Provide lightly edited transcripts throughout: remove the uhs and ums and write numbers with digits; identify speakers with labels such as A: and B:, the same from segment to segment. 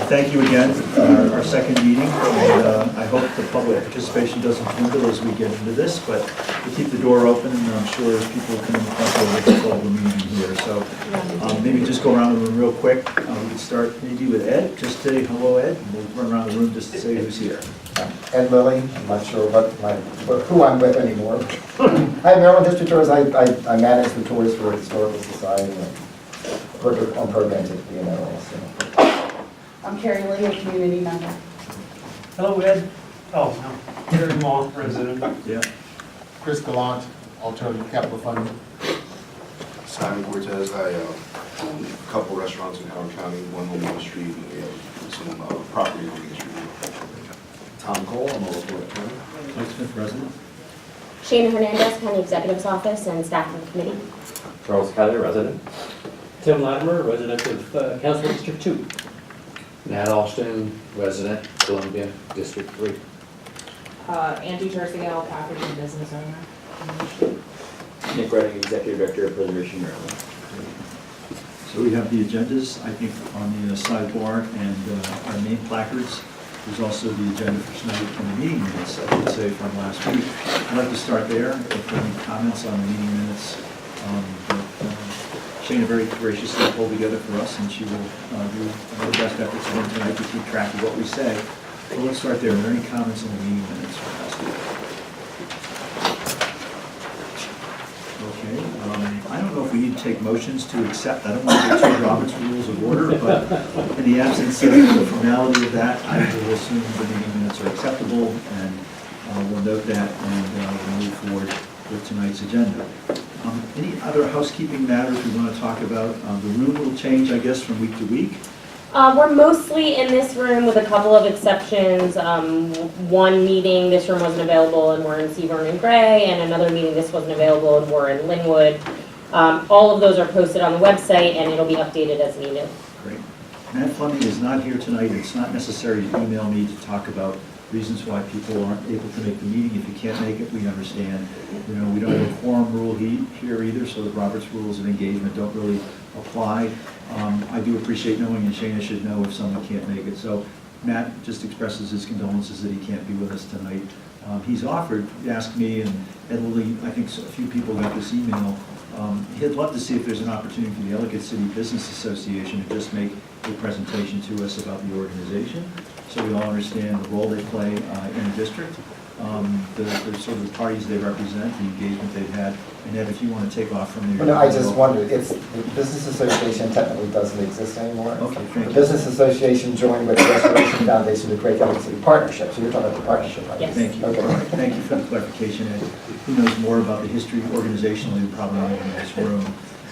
A: Thank you again for our second meeting, and I hope the public participation doesn't dwindle as we get into this, but we'll keep the door open, and I'm sure as people come in the front door, we'll call the meeting here. So maybe just go around the room real quick. We can start maybe with Ed. Just say hello, Ed, and we'll run around the room just to say who's here.
B: Ed Lilly, I'm not sure who I'm with anymore. Hi, Maryland History Tours. I manage the tours for Historical Society and on programs at BNL. So.
C: I'm Carrie Lee, a community member.
D: Hello, Ed. Oh, no. Gary Moore, resident.
A: Yeah.
E: Chris Gallant, Alternative Capital Fund.
F: Simon Cortez, I own a couple restaurants in Howard County, one on Main Street, and we have some property on Main Street.
E: Tom Cole, I'm a local attorney.
A: Mike Smith, resident.
G: Shana Hernandez, County Executive's Office and staff of the committee.
H: Charles Kelly, resident. Tim Latimer, resident of Council District 2.
I: Nat Austin, resident, Columbia, District 3.
C: Angie Terciel, African business owner.
H: Nick Redding, Executive Director of Preservation Maryland.
A: So we have the agendas, I think, on the sidebar, and our main placards. There's also the agenda for tonight and the meeting minutes, I should say, from last week. I'd like to start there. If there are any comments on the meeting minutes that Shana very graciously pulled together for us, and she will do her best efforts again tonight to keep track of what we say. So let's start there. Are there any comments on the meeting minutes from last week? Okay. I don't know if we need to take motions to accept. I don't want to get too Robert's Rules of Order, but in the absence of the formality of that, I will assume the meeting minutes are acceptable, and we'll note that, and we'll move forward with tonight's agenda. Any other housekeeping matters we want to talk about? The room will change, I guess, from week to week.
G: We're mostly in this room with a couple of exceptions. One meeting, this room wasn't available and we're in Seabourn and Gray, and another meeting, this wasn't available and we're in Linwood. All of those are posted on the website and it'll be updated as needed.
A: Great. Matt Fleming is not here tonight. It's not necessary to email me to talk about reasons why people aren't able to make the meeting. If you can't make it, we understand. You know, we don't have a quorum rule here either, so the Robert's Rules of Engagement don't really apply. I do appreciate knowing, and Shana should know if someone can't make it. So Matt just expresses his condolences that he can't be with us tonight. He's offered, he asked me, and Ed Lilly, I think a few people got this email. He'd love to see if there's an opportunity for the Ellicott City Business Association to just make a presentation to us about the organization, so we all understand the role they play in the district, the sort of the parties they represent, the engagement they've had. And Ed, if you want to take off from there.
B: Well, no, I just wondered, the Business Association technically doesn't exist anymore.
A: Okay, thank
B: The
A: you.
B: Business Association joined with the Restoration Foundation to create Ellicott City Partnership. So you're talking about the partnership, right?
G: Yes.
A: Thank you.
B: Okay.
A: Thank you for the clarification, Ed. Who knows more about the history organizationally than probably anyone in this room.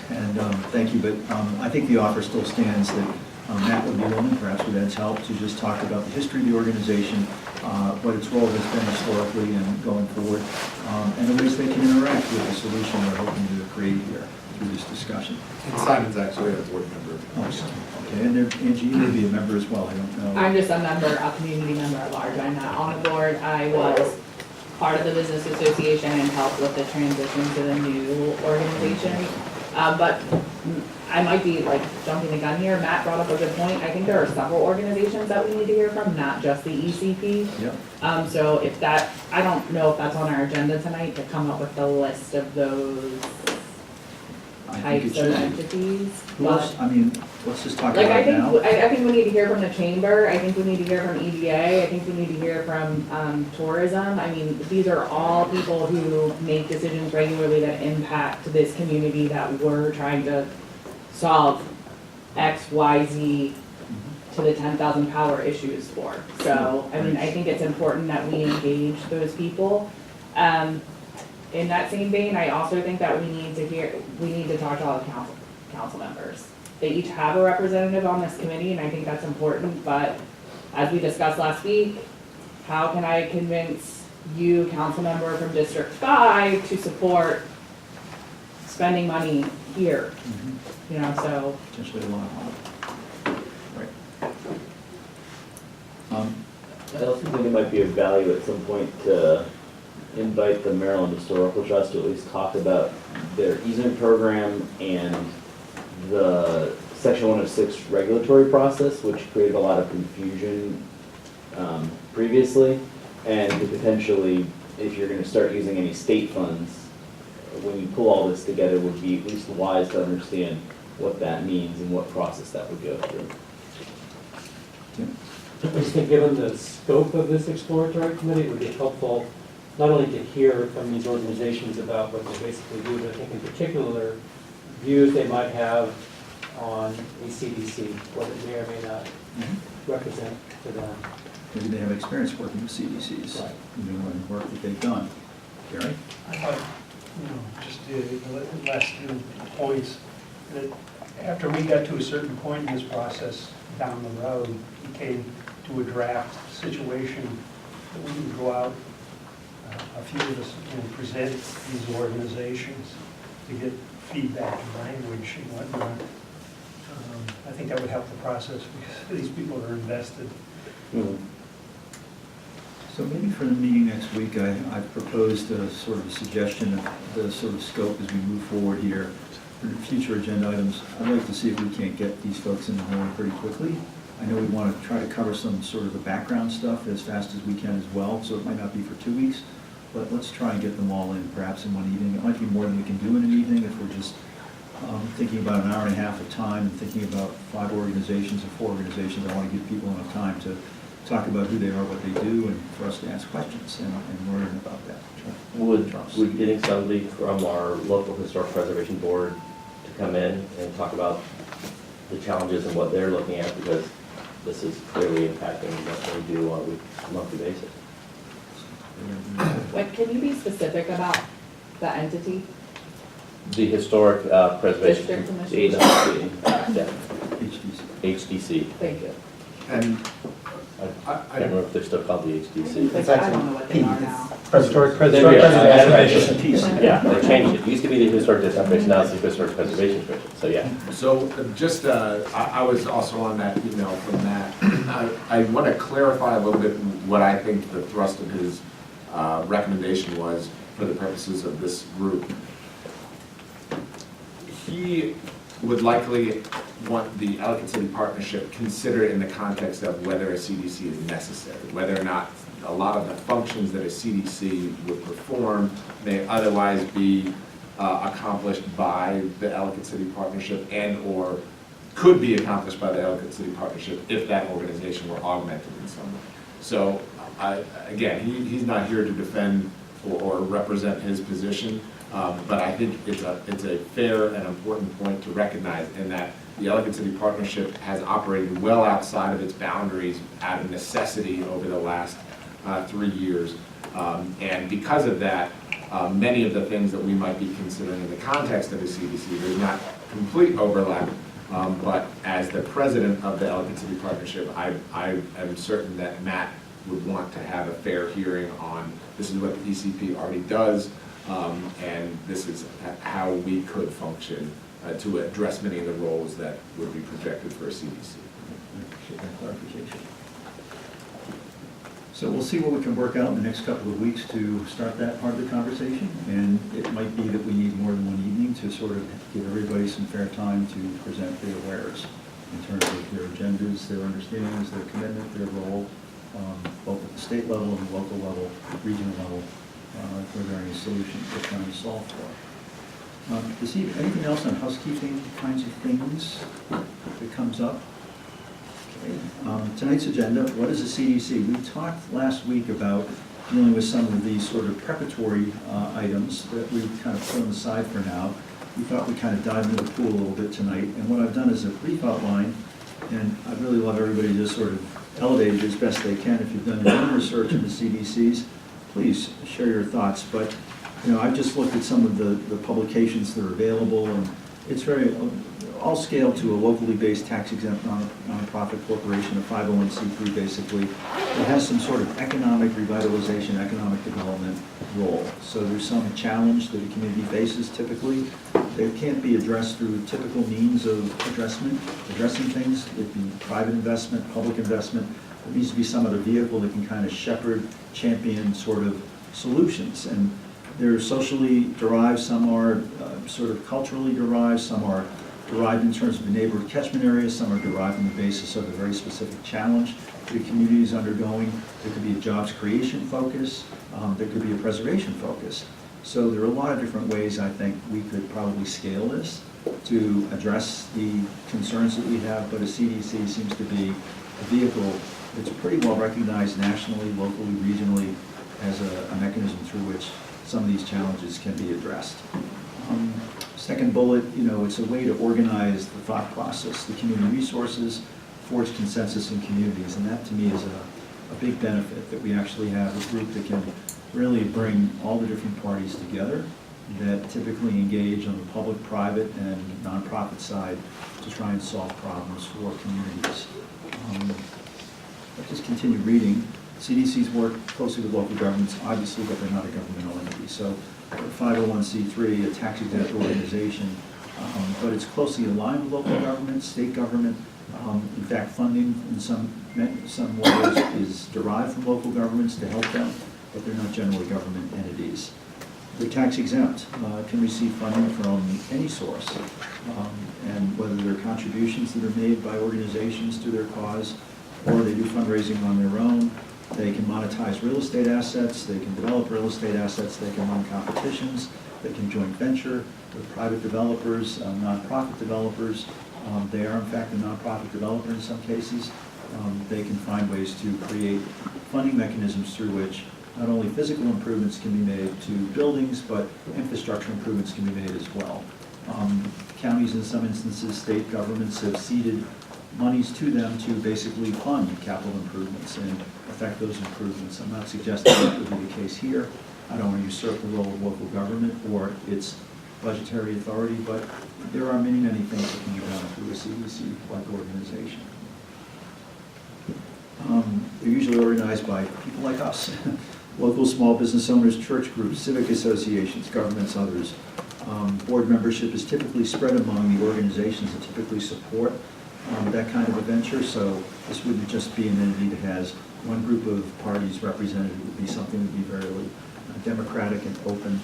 A: And thank you, but I think the offer still stands that Matt would be willing, perhaps with Ed's help, to just talk about the history of the organization, what its role has been historically and going forward, and the ways they can interact with the solution we're hoping to create here through this discussion.
E: And Simon's actually a board member.
A: Okay, and there, Angie, you may be a member as well, I don't know.
C: I'm just a member, a community member at large. I'm not on a board. I was part of the business association and helped with the transition to the new organization. But I might be like jumping the gun here. Matt brought up a good point. I think there are several organizations that we need to hear from, not just the ECP.
A: Yep.
C: So if that, I don't know if that's on our agenda tonight to come up with a list of those
A: I think
C: types
A: it
C: of
A: should be.
C: entities.
A: Who else? I mean, let's just talk
C: Like,
A: about
C: I
A: it
C: think,
A: now.
C: I think we need to hear from the chamber, I think we need to hear from EDA, I think we need to hear from, tourism. I mean, these are all people who make decisions regularly that impact this community that we're trying to solve X, Y, Z to the 10,000 power issues for. So, I mean, I think it's important that we engage those people. In that same vein, I also think that we need to talk to all the council members. They each have a representative on this committee, and I think that's important, but as we discussed last week, how can I convince you, council member from District 5, to support spending money here? You know, so.
A: Potentially a lot of money. Right.
H: I also think it might be of value at some point to invite the Maryland Historical Trust to at least talk about their easement program and the Section 106 regulatory process, which created a lot of confusion previously, and could potentially, if you're going to start using any state funds, when you pull all this together, would be at least wise to understand what that means and what process that would go through.
D: I just think given the scope of this exploratory committee, it would be helpful not only to hear from these organizations about what they basically do, but I think in particular, views they might have on a CDC, what it may or may not represent to them.
A: Maybe they have experience working with CDCs,
D: Right.
A: and work that they've done. Gary?
D: I thought, just the last few points, that after we got to a certain point in this process down the road, we came to a draft situation that we would go out, a few of us, and present these organizations to get feedback and language and whatnot. I think that would help the process because these people are invested.
A: So maybe for the meeting next week, I've proposed a sort of a suggestion of the sort of scope as we move forward here for future agenda items. I'd like to see if we can't get these folks in the horn pretty quickly. I know we want to try to cover some sort of the background stuff as fast as we can as well, so it might not be for 2 weeks, but let's try and get them all in perhaps in one evening. It might be more than we can do in an evening if we're just thinking about an hour and a half of time and thinking about 5 organizations or 4 organizations. I want to give people enough time to talk about who they are, what they do, and for us to ask questions and learn about that.
J: Would getting somebody from our local historic preservation board to come in and talk about the challenges and what they're looking at, because this is clearly impacting what they do on a monthly basis.
C: Like, can you be specific about the entity?
J: The historic preservation
C: District Commission.
J: agency, yeah,
A: HDC.
J: HDC.
C: Thank you.
E: And
J: I can't remember if they're still called the HDC.
B: It's
C: I
B: actually
C: don't know what they are
B: P.
C: now.
B: Historic
J: There we are.
B: preservation.
A: Piece.
J: Yeah, they changed it. It used to be the historic district commission, now it's the historic preservation commission, so yeah.
E: so just, I was also on that email from Matt. I want to clarify a little bit what I think the thrust of his recommendation was for the purposes of this group. He would likely want the Ellicott City Partnership considered in the context of whether a CDC is necessary, whether or not a lot of the functions that a CDC would perform may otherwise be accomplished by the Ellicott City Partnership and/or could be accomplished by the Ellicott City Partnership if that organization were augmented in some way. So, again, he's not here to defend or represent his position, but I think it's a fair and important point to recognize in that the Ellicott City Partnership has operated well outside of its boundaries out of necessity over the last 3 years. And because of that, many of the things that we might be considering in the context of a CDC, there's not complete overlap. But as the president of the Ellicott City Partnership, I am certain that Matt would want to have a fair hearing on this is what the ECP already does, and this is how we could function to address many of the roles that would be projected for a CDC.
A: Appreciate that clarification. So we'll see what we can work out in the next couple of weeks to start that part of the conversation. And it might be that we need more than one evening to sort of give everybody some fair time to present their wares in terms of their agendas, their understandings, their commitment, their role, both at the state level and the local level, regional level, if there are any solutions they're trying to solve for. This evening, anything else on housekeeping kinds of things that comes up? Tonight's agenda, what is a CDC? We talked last week about dealing with some of these sort of preparatory items that we've kind of put on the side for now. We thought we'd kind of dive into the pool a little bit tonight, and what I've done is a brief outline, and I'd really love everybody to just sort of elevate it as best they can. If you've done your own research in the CDCs, please share your thoughts. But, you know, I've just looked at some of the publications that are available, and it's very all scaled to a locally based tax exempt nonprofit corporation, a 501c3 basically. It has some sort of economic revitalization, economic development role. So there's some challenge that a community faces typically that can't be addressed through typical means of addressing things. It can be private investment, public investment. There needs to be some other vehicle that can kind of shepherd, champion sort of solutions. And they're socially derived, some are sort of culturally derived, some are derived in terms of the neighborhood catchment areas, some are derived on the basis of a very specific challenge the community is undergoing. There could be a jobs creation focus, there could be a preservation focus. So there are a lot of different ways I think we could probably scale this to address the concerns that we have, but a CDC seems to be a vehicle that's pretty well recognized nationally, locally, regionally, as a mechanism through which some of these challenges can be addressed. Second bullet, it's a way to organize the thought process, the community resources, forge consensus in communities, and that to me is a big benefit, that we actually have a group that can really bring all the different parties together that typically engage on the public, private, and nonprofit side to try and solve problems for communities. I'll just continue reading. CDC's work closely with local governments, obviously, but they're not a governmental entity. So they're a 501c3, a tax-exempt organization, but it's closely aligned with local government, state government. In fact, funding in some ways is derived from local governments to help them, but they're not generally government entities. They're tax exempt, can receive funding from any source, and whether they're contributions that are made by organizations to their cause, or they do fundraising on their own. They can monetize real estate assets, they can develop real estate assets, they can run competitions, they can joint venture with private developers, nonprofit developers. They are in fact a nonprofit developer in some cases. They can find ways to create funding mechanisms through which not only physical improvements can be made to buildings, but infrastructure improvements can be made as well. Counties, in some instances, state governments have ceded monies to them to basically fund capital improvements and affect those improvements. I'm not suggesting that would be the case here. I don't want to usurp the role of local government or its budgetary authority, but there are many, many things that can be done through a CDC-like organization. They're usually organized by people like us, local small business owners, church groups, civic associations, governments, others. Board membership is typically spread among the organizations that typically support that kind of a venture, so this wouldn't just be an entity that has one group of parties represented. It would be something that would be very democratic and open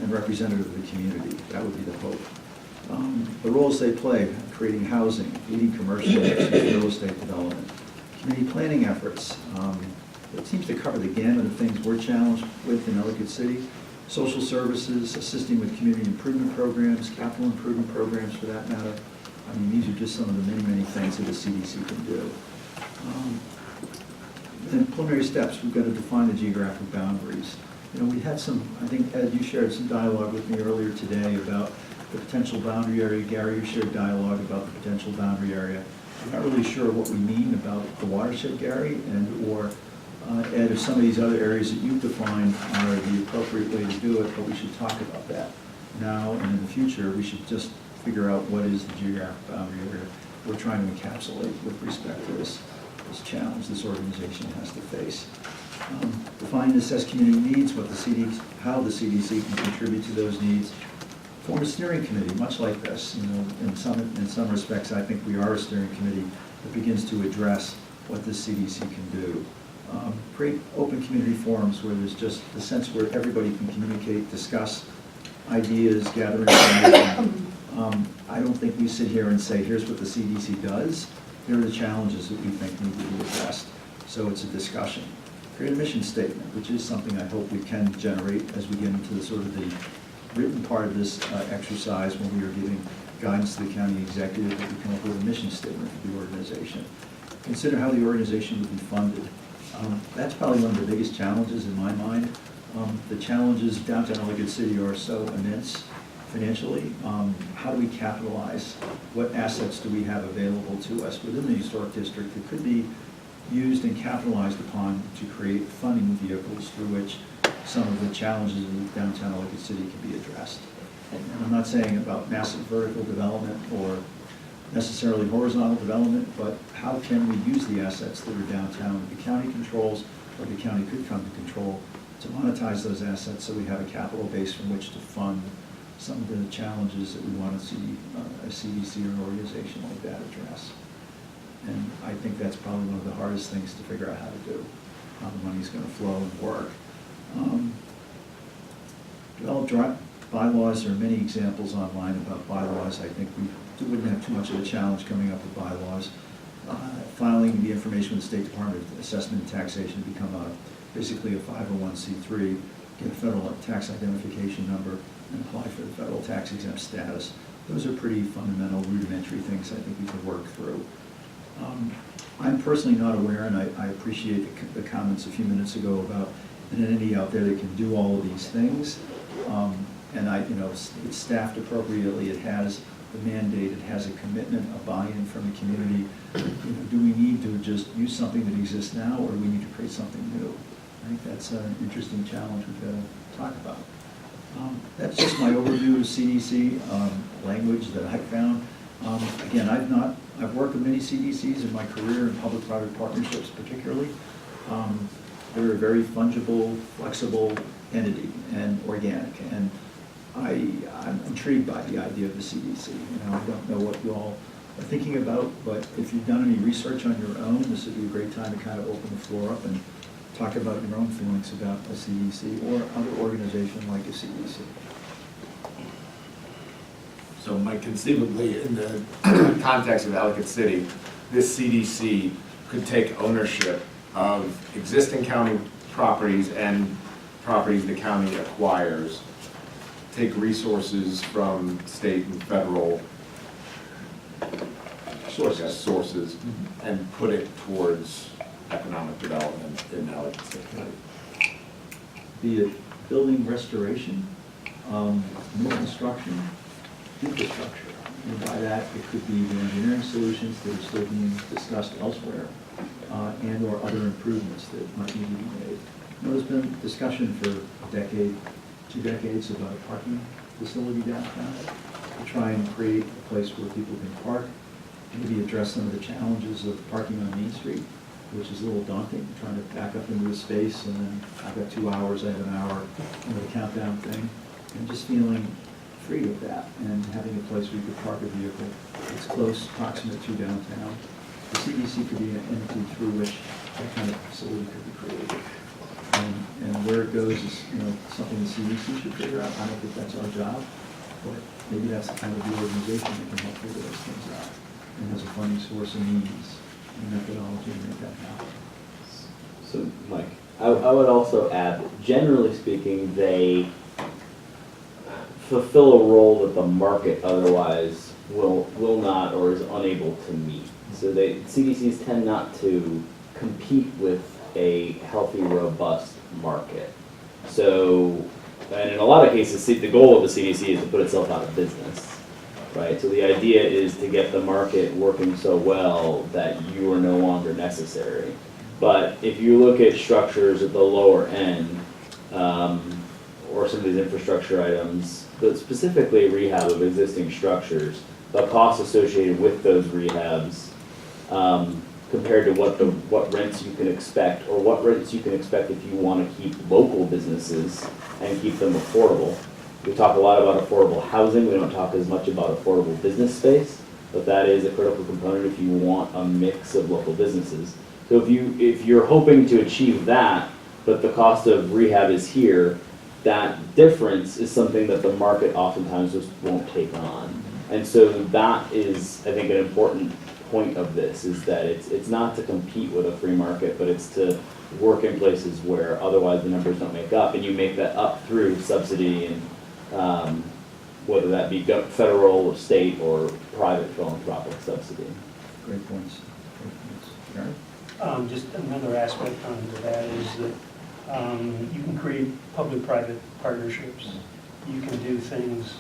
A: and representative of the community. That would be the hope. The roles they play, creating housing, leading commercial, real estate development, community planning efforts. It seems to cover the gamut of things we're challenged with in Ellicott City. Social services, assisting with community improvement programs, capital improvement programs for that matter. I mean, these are just some of the many, many things that the CDC can do. And preliminary steps, we've got to define the geographic boundaries. We had some, I think, Ed, you shared some dialogue with me earlier today about the potential boundary area. Gary, you shared dialogue about the potential boundary area. I'm not really sure what we mean about the watershed, Gary, or Ed, if some of these other areas that you've defined are the appropriate way to do it, but we should talk about that now and in the future. We should just figure out what is the geographic boundary area we're trying to encapsulate with respect to this challenge this organization has to face. Define and assess community needs, how the CDC can contribute to those needs. Form a steering committee, much like this. In some respects, I think we are a steering committee that begins to address what the CDC can do. Create open community forums where there's just the sense where everybody can communicate, discuss ideas, gather information. I don't think we sit here and say, here's what the CDC does. Here are the challenges that we think need to be addressed. So it's a discussion. Create a mission statement, which is something I hope we can generate as we get into the sort of the written part of this exercise when we are giving guidance to the county executive that we come up with a mission statement for the organization. Consider how the organization would be funded. That's probably one of the biggest challenges in my mind. The challenges downtown Ellicott City are so immense financially. How do we capitalize? What assets do we have available to us within the historic district that could be used and capitalized upon to create funding vehicles through which some of the challenges in downtown Ellicott City can be addressed? And I'm not saying about massive vertical development or necessarily horizontal development, but how can we use the assets that are downtown that the county controls or the county could come to control to monetize those assets so we have a capital base from which to fund some of the challenges that we want to see a CDC or an organization like that address. And I think that's probably one of the hardest things to figure out how to do, how the money's going to flow and work. Develop bylaws. There are many examples online about bylaws. I think we've wouldn't have too much of a challenge coming up with bylaws. Filing the information with the State Department of Assessment and Taxation to become basically a 501c3, get a federal tax identification number, and apply for the federal tax exempt status. Those are pretty fundamental rudimentary things I think we could work through. I'm personally not aware, and I appreciate the comments a few minutes ago about an entity out there that can do all of these things. And it's staffed appropriately, it has the mandate, it has a commitment, a buy-in from the community. Do we need to just use something that exists now, or do we need to create something new? I think that's an interesting challenge we've got to talk about. That's just my overview of CDC language that I found. Again, I've worked with many CDCs in my career, in public-private partnerships particularly. They're a very fungible, flexible entity and organic, and I'm intrigued by the idea of the CDC. I don't know what you all are thinking about, but if you've done any research on your own, this would be a great time to kind of open the floor up and talk about your own feelings about a CDC or other organization like a CDC.
E: So Mike, conceivably, in the context of Ellicott City, this CDC could take ownership of existing county properties and properties the county acquires, take resources from state and federal sources, and put it towards economic development in Ellicott City.
A: Be it building restoration, new construction, infrastructure. And by that, it could be the engineering solutions that are still being discussed elsewhere, and or other improvements that might need to be made. There's been discussion for a decade, 2 decades about a parking facility downtown to try and create a place where people can park, maybe address some of the challenges of parking on Main Street, which is a little daunting, trying to back up into the space, and then I've got 2 hours, I have an hour, the countdown thing, and just feeling free of that, and having a place where you could park a vehicle that's close, proximate to downtown. The CDC could be an entity through which that kind of facility could be created. And where it goes is, something the CDC should figure out. I don't think that's our job, but maybe that's the kind of the organization that can help figure those things out, and has a funding source and means and methodology to make that happen.
H: So, Mike, I would also add, generally speaking, they fulfill a role that the market otherwise will not or is unable to meet. So CDCs tend not to compete with a healthy, robust market. So, and in a lot of cases, the goal of the CDC is to put itself out of business, right? So the idea is to get the market working so well that you are no longer necessary. But if you look at structures at the lower end, or some of these infrastructure items, but specifically rehab of existing structures, the costs associated with those rehabs compared to what rents you can expect, or what rents you can expect if you want to keep local businesses and keep them affordable. We talk a lot about affordable housing, we don't talk as much about affordable business space, but that is a critical component if you want a mix of local businesses. So if you're hoping to achieve that, but the cost of rehab is here, that difference is something that the market oftentimes just won't take on. And so that is, I think, an important point of this, is that it's not to compete with a free market, but it's to work in places where otherwise the numbers don't make up, and you make that up through subsidy, and whether that be federal or state or private philanthropic subsidy.
A: Great points. Gary?
D: Just another aspect onto that is that you can create public-private partnerships. You can do things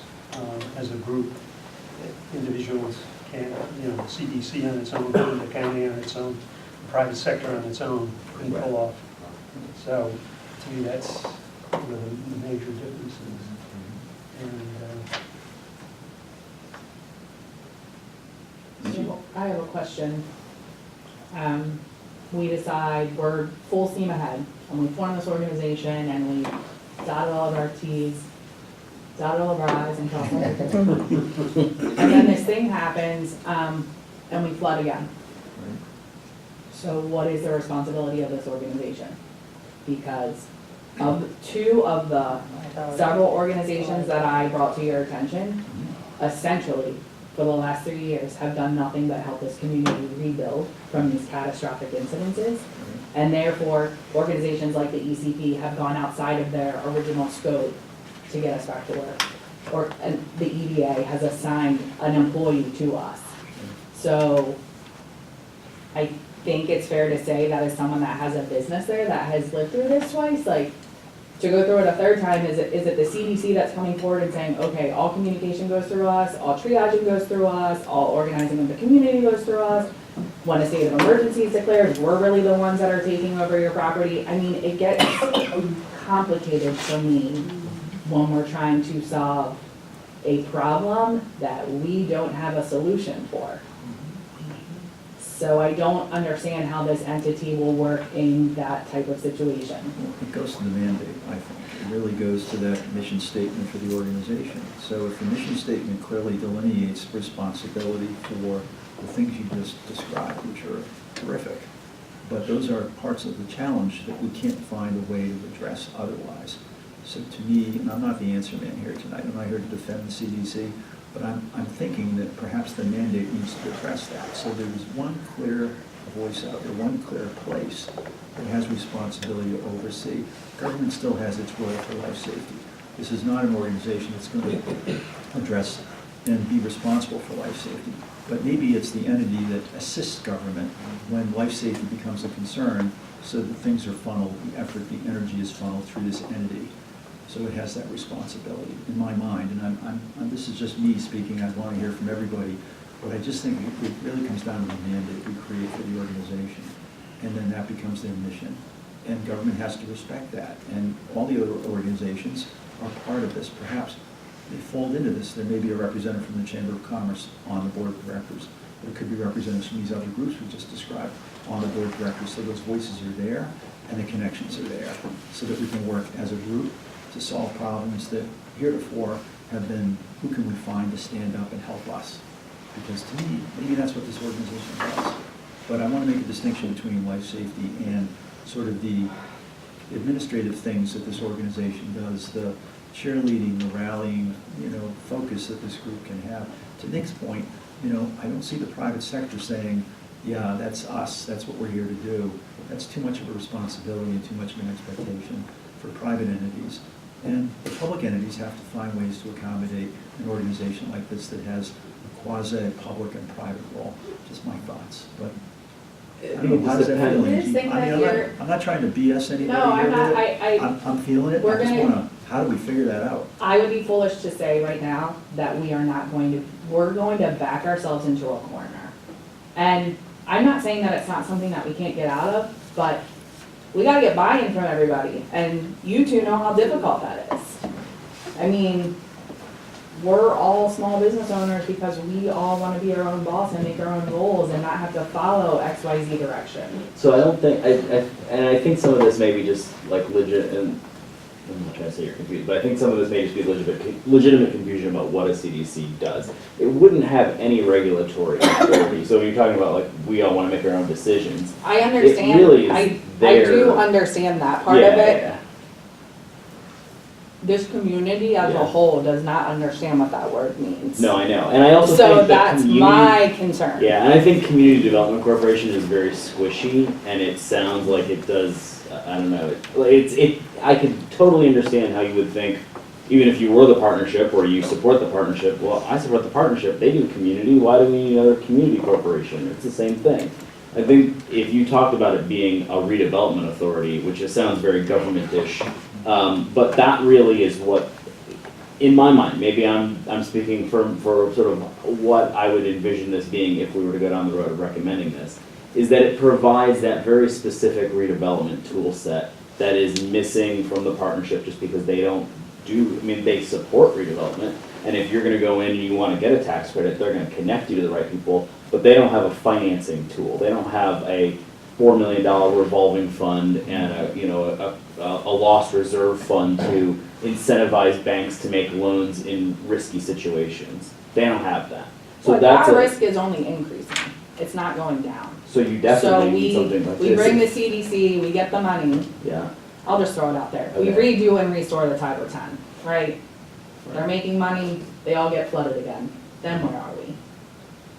D: as a group. Individuals can't, CDC on its own, the county on its own, the private sector on its own couldn't pull off. So to me, that's one of the major differences. And
C: So I have a question. We decide we're full steam ahead, and we form this organization, and we dotted all of our T's, dotted all of our I's, and crossed all of our T's. And then this thing happens, and we flood again. So what is the responsibility of this organization? Because of 2 of the several organizations that I brought to your attention, essentially for the last 3 years have done nothing but help this community rebuild from these catastrophic incidences. And therefore, organizations like the ECP have gone outside of their original scope to get us back to work. And the EDA has assigned an employee to us. So I think it's fair to say that as someone that has a business there that has lived through this twice, like, to go through it a third time, is it the CDC that's coming forward and saying, okay, all communication goes through us, all triaging goes through us, all organizing of the community goes through us? When a state of emergency is declared, we're really the ones that are taking over your property. I mean, it gets complicated for me when we're trying to solve a problem that we don't have a solution for. So I don't understand how this entity will work in that type of situation.
A: Well, it goes to the mandate, I think. It really goes to that mission statement for the organization. So if the mission statement clearly delineates responsibility for the things you just described, which are terrific, but those are parts of the challenge that we can't find a way to address otherwise. So to me, and I'm not the answer man here tonight, I'm not here to defend the CDC, but I'm thinking that perhaps the mandate needs to address that. So there is one clear voice out there, one clear place that has responsibility to oversee. Government still has its role for life safety. This is not an organization that's going to address and be responsible for life safety. But maybe it's the entity that assists government when life safety becomes a concern, so that things are funneled, the effort, the energy is funneled through this entity. So it has that responsibility in my mind, and this is just me speaking, I want to hear from everybody, but I just think it really comes down to the mandate we create for the organization, and then that becomes their mission. And government has to respect that, and all the other organizations are part of this. Perhaps they fold into this. There may be a representative from the Chamber of Commerce on the board of directors. There could be representatives from these other groups we just described on the board of directors, so those voices are there, and the connections are there, so that we can work as a group to solve problems that heretofore have been, who can we find to stand up and help us? Because to me, maybe that's what this organization does. But I want to make a distinction between life safety and sort of the administrative things that this organization does, the cheerleading, the rallying, focus that this group can have. To Nick's point, I don't see the private sector saying, yeah, that's us, that's what we're here to do. That's too much of a responsibility and too much of an expectation for private entities. And the public entities have to find ways to accommodate an organization like this that has a quasi-public and private role. Just my thoughts, but I don't know, how does that feel,
C: I just
A: Angie?
C: think
A: I mean,
C: that
A: I'm not trying to BS anybody
C: No, I'm
A: here
C: not,
A: with it. I'm feeling it,
C: we're
A: I just
C: gonna-
A: wanna, how do we figure that out?
C: I would be foolish to say right now that we are not we're going to back ourselves into a corner. And I'm not saying that it's not something that we can't get out of, but we gotta get buy-in from everybody, and you two know how difficult that is. I mean, we're all small business owners because we all wanna be our own boss and make our own rules and not have to follow XYZ direction.
H: So I don't think, I think some of this may be just like legit, and I'm not trying to say you're confused, but I think some of this may just be legitimate confusion about what a CDC does. It wouldn't have any regulatory authority, so when you're talking about like, we all wanna make our own decisions.
C: I understand,
H: It really is
C: I
H: their-
C: do understand that part
H: Yeah,
C: of it.
H: yeah.
C: This community as a
H: Yeah.
C: whole does not understand what that word means.
H: No, I know, and I also
C: So
H: think that
C: that's
H: community.
C: my concern.
H: Yeah, and I think Community Development Corporation is very squishy, and it sounds like it does, I don't know, I could totally understand how you would think, even if you were the partnership, or you support the partnership, well, I support the partnership, they do community, why do we need another community corporation? It's the same thing. I think if you talked about it being a redevelopment authority, which it sounds very government-ish, but that really is what, in my mind, maybe I'm speaking for sort of what I would envision this being if we were to go down the road of recommending this, is that it provides that very specific redevelopment tool set that is missing from the partnership just because they don't they support redevelopment, and if you're gonna go in and you wanna get a tax credit, they're gonna connect you to the right people, but they don't have a financing tool. They don't have a $4 million revolving fund and a lost reserve fund to incentivize banks to make loans in risky situations. They don't have that. So
C: But
H: that's
C: our
H: a,
C: risk is only increasing, it's not going down.
H: so you definitely need something like
C: So
H: this.
C: we bring the CDC, we get the money,
H: Yeah,
C: I'll just throw it out there. We
H: Okay.
C: redo and restore the Title 10, right? They're making money, they all get flooded again, then where are we?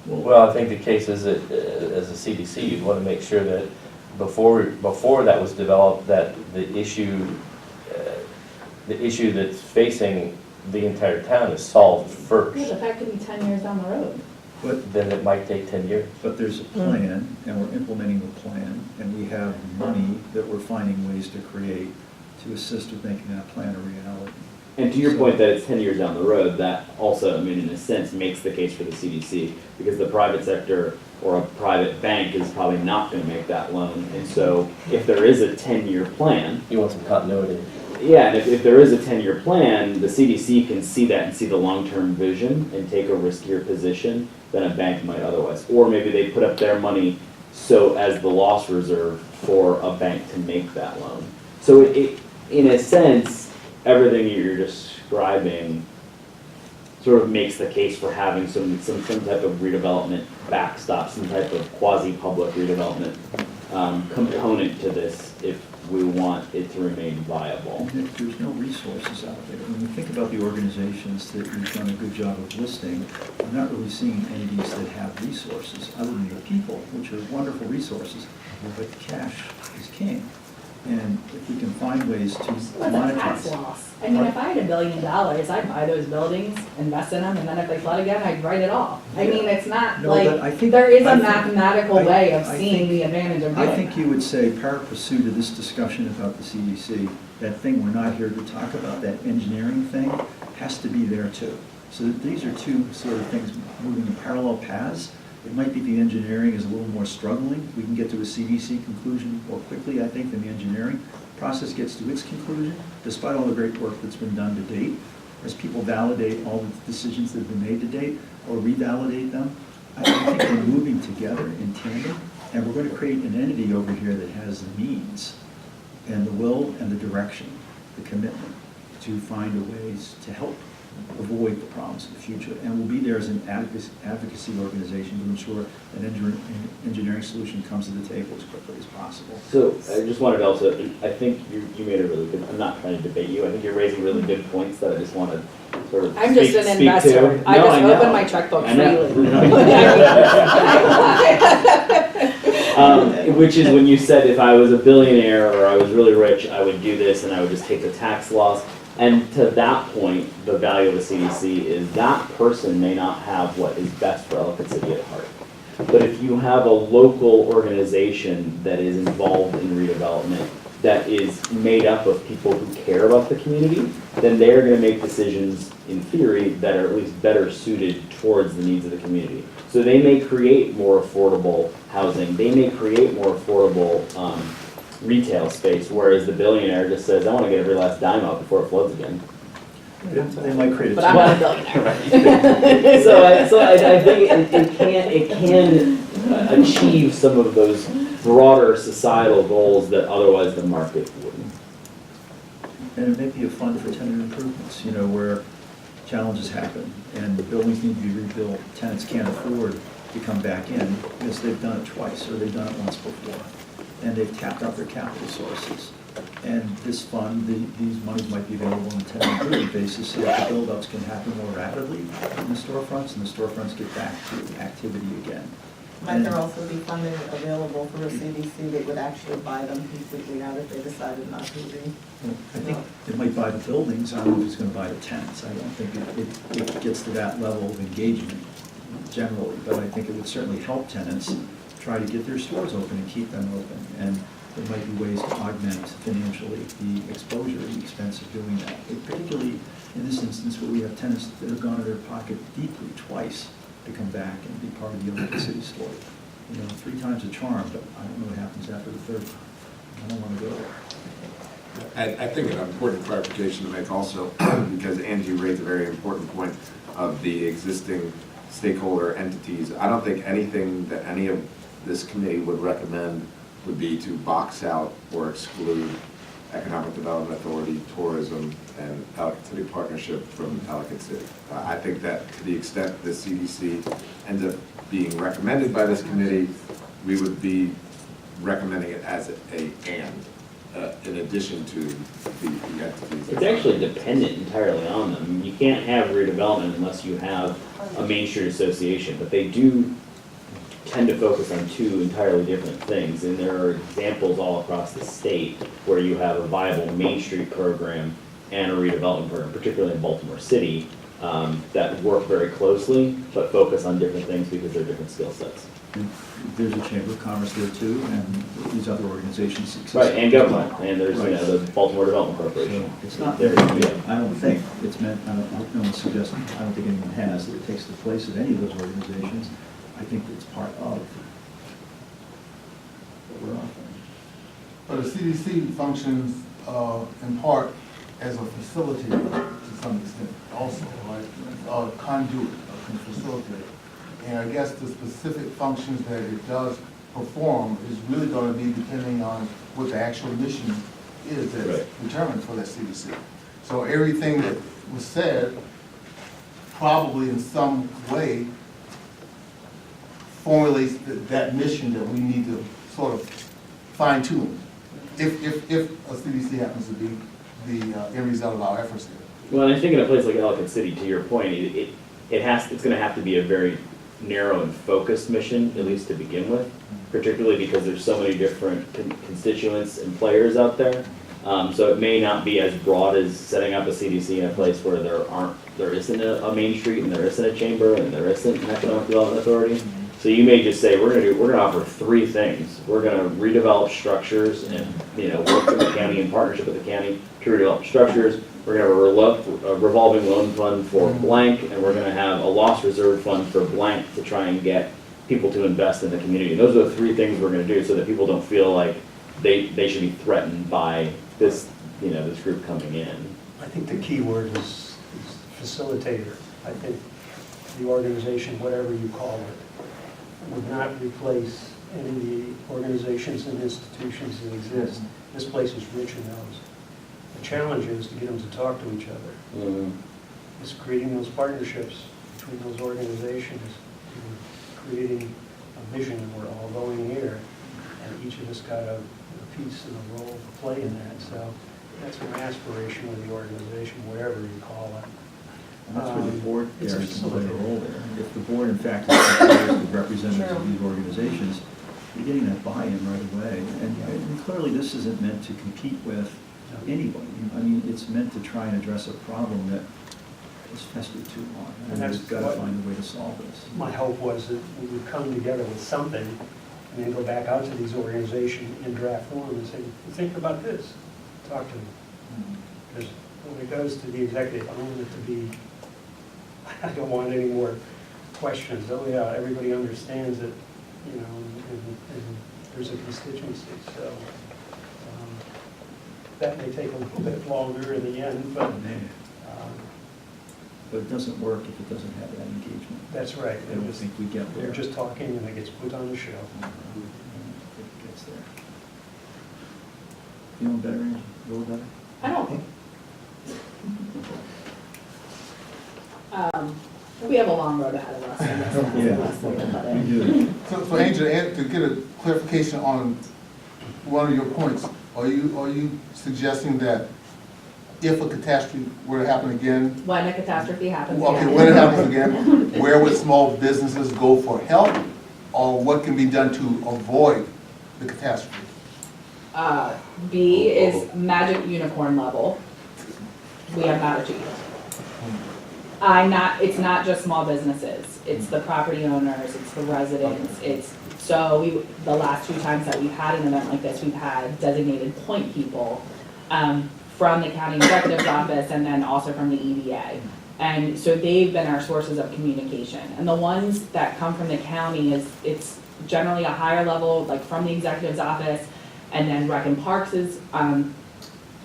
J: Well, I think the case is that, as a CDC, you'd want to make sure that before that was developed, that the issue that's facing the entire town is solved
C: Yeah,
J: first.
C: but that could be 10 years down the road.
A: But,
J: Then it might take 10 years.
A: but there's a plan, and we're implementing the plan, and we have money that we're finding ways to create to assist with making that plan a reality.
H: And to your point that it's 10 years down the road, that also, I mean, in a sense, makes the case for the CDC, because the private sector or a private bank is probably not going to make that loan. And so if there is a 10-year plan,
J: You want some continuity.
H: yeah, and if there is a 10-year plan, the CDC can see that and see the long-term vision and take a riskier position than a bank might otherwise. Or maybe they put up their money so as the loss reserve for a bank to make that loan. So it in a sense, everything you're describing sort of makes the case for having some type of redevelopment backstop, some type of quasi-public redevelopment component to this if we want it to remain viable.
A: And there's no resources out there. When you think about the organizations that you've done a good job of listing, I'm not really seeing entities that have resources, other than the people, which are wonderful resources, but cash is king. And if we can find ways to
C: With a tax
A: monetize.
C: loss. I mean, if I had $1 billion, I'd buy those buildings, invest in them, and then if they flood again, I'd write it off. I mean, it's not
A: No, but I
C: like,
A: think-
C: there is
A: I
C: a
A: think-
C: mathematical
A: I-
C: way of
A: I
C: seeing
A: think-
C: the advantage of
A: I
C: doing
A: think
C: that.
A: you would say, par pursuit of this discussion about the CDC, that thing we're not here to talk about, that engineering thing, has to be there too. So these are two sort of things moving in parallel paths. It might be the engineering is a little more struggling. We can get to a CDC conclusion more quickly, I think, than the engineering process gets to its conclusion, despite all the great work that's been done to date. As people validate all the decisions that have been made to date, or revalidate them, I think we're moving together in tandem, and we're going to create an entity over here that has the means, and the will, and the direction, the commitment to find ways to help avoid the problems in the future. And we'll be there as an advocacy organization to ensure an engineering solution comes to the table as quickly as possible.
H: So I just wanted to also, I think you made a really good, I'm not trying to debate you, I think you're raising really good points that I just want to sort of
C: I'm just an
H: speak
C: investor.
H: to.
C: I
H: No,
C: just
H: know.
C: open my checkbook
H: I know.
C: freely.
H: Which is when you said if I was a billionaire or I was really rich, I would do this and I would just take the tax loss. And to that point, the value of the CDC is that person may not have what is best for Ellicott City at heart. But if you have a local organization that is involved in redevelopment, that is made up of people who care about the community, then they're going to make decisions, in theory, that are at least better suited towards the needs of the community. So they may create more affordable housing, they may create more affordable retail space, whereas the billionaire just says, I want to get every last dime out before it floods again.
A: They might create a.
C: But I'm not a billionaire.
H: So I think it can achieve some of those broader societal goals that otherwise the market wouldn't.
A: And it may be a fund for tenant improvements, you know, where challenges happen and the buildings need to be rebuilt. Tenants can't afford to come back in because they've done it twice or they've done it once before. And they've tapped out their capital sources. And this fund, these monies might be available on a tenant improvement basis so that the build-outs can happen more rapidly in the storefronts and the storefronts get back to activity again.
K: Might there also be funding available for a CDC that would actually buy them completely out if they decided not to be?
A: I think it might buy the buildings, I don't know if it's gonna buy the tenants. I don't think it gets to that level of engagement generally, but I think it would certainly help tenants try to get their stores open and keep them open. And there might be ways to augment financially the exposure and the expense of doing that. Particularly in this instance where we have tenants that have gone to their pocket deeply twice to come back and be part of the Ellicott City story. You know, 3 times a charm, but I don't know what happens after the 3rd time. I don't want to go there.
E: I think an important clarification to make also, because Angie raised a very important point of the existing stakeholder entities. I don't think anything that any of this committee would recommend would be to box out or exclude Economic Development Authority, tourism, and Ellicott City Partnership from Ellicott City. I think that to the extent the CDC ends up being recommended by this committee, we would be recommending it as in addition to the entities.
H: It's actually dependent entirely on them. You can't have redevelopment unless you have a Main Street Association, but they do tend to focus on two entirely different things. And there are examples all across the state where you have a viable Main Street program and a redevelopment program, particularly in Baltimore City, that work very closely, but focus on different things because they're different skill sets.
A: And there's a Chamber of Commerce there too, and these other organizations exist.
H: Right, and government, and there's,
A: Right.
H: the Baltimore Development
A: So
H: Corporation.
A: it's not,
H: There, yeah.
A: I don't think it's meant, I hope no one's suggesting, I don't think anyone has, that it takes the place of any of those organizations. I think it's part of what we're offering.
L: But the CDC functions in part as a facilitator to some extent also, right? A conduit, a facilitator. And I guess the specific functions that it does perform is really going to be depending on what the actual mission is that's
H: Right.
L: determined for that CDC. So everything that was said probably in some way formulates that mission that we need to sort of fine tune if a CDC happens to be the end result of our efforts here.
H: Well, and I think in a place like Ellicott City, to your point, it's gonna have to be a very narrow and focused mission, at least to begin with, particularly because there's so many different constituents and players out there. So it may not be as broad as setting up a CDC in a place where there isn't a Main Street and there isn't a chamber and there isn't an economic development authority. So you may just say, we're gonna offer three things. We're gonna redevelop structures and, work with the county in partnership with the county to redevelop structures. We're gonna have a revolving loan fund for blank, and we're gonna have a loss reserve fund for blank to try and get people to invest in the community. Those are the three things we're gonna do so that people don't feel like they should be threatened by this, this group coming in.
D: I think the key word is facilitator. I think the organization, whatever you call it, would not replace any of the organizations and institutions that exist. This place is rich in those. The challenge is to get them to talk to each other. Is creating those partnerships between those organizations, creating a vision, and we're all going here, and each of us got a piece and a role to play in that. So that's my aspiration with the organization, whatever you call it.
A: And that's where the board
D: It's a
A: there can play a
D: facilitator.
A: role there. If the board, in fact, is composed of representatives of these organizations, you're getting that buy-in right away. And clearly, this isn't meant to compete with anybody. I mean, it's meant to try and address a problem that has festered too long.
D: And
A: And
D: that's
A: we've got to
D: what-
A: find a way to solve this.
D: My hope was that we would come together with something and then go back out to these organizations in draft form and say, think about this, talk to them. Because when it goes to the executive, I don't want it to be, I don't want any more questions. Oh yeah, everybody understands it, and there's a constituency. So that may take a little bit longer in the end, but
A: But it doesn't work if it doesn't have that engagement.
D: that's right.
A: I don't think we get there.
D: We're just talking and it gets put on the show.
A: It gets there. Feeling better, Angie? A little better?
C: I don't think. We have a long road ahead of us. I guess that's the best way to put it.
A: We do.
L: So Angela, to get a clarification on one of your points, are you suggesting that if a catastrophe were to happen again,
C: When a catastrophe happens.
L: okay,
C: yeah.
L: when it happens again, where would small businesses go for help? Or what can be done to avoid the catastrophe?
C: B is magic unicorn level. We have not achieved. It's not just small businesses, it's the property owners, it's the residents, the last two times that we've had an event like this, we've had designated point people from the county executive's office and then also from the EDA. And so they've been our sources of communication. And the ones that come from the county it's generally a higher level, like from the executive's office, and then Rec and Parks is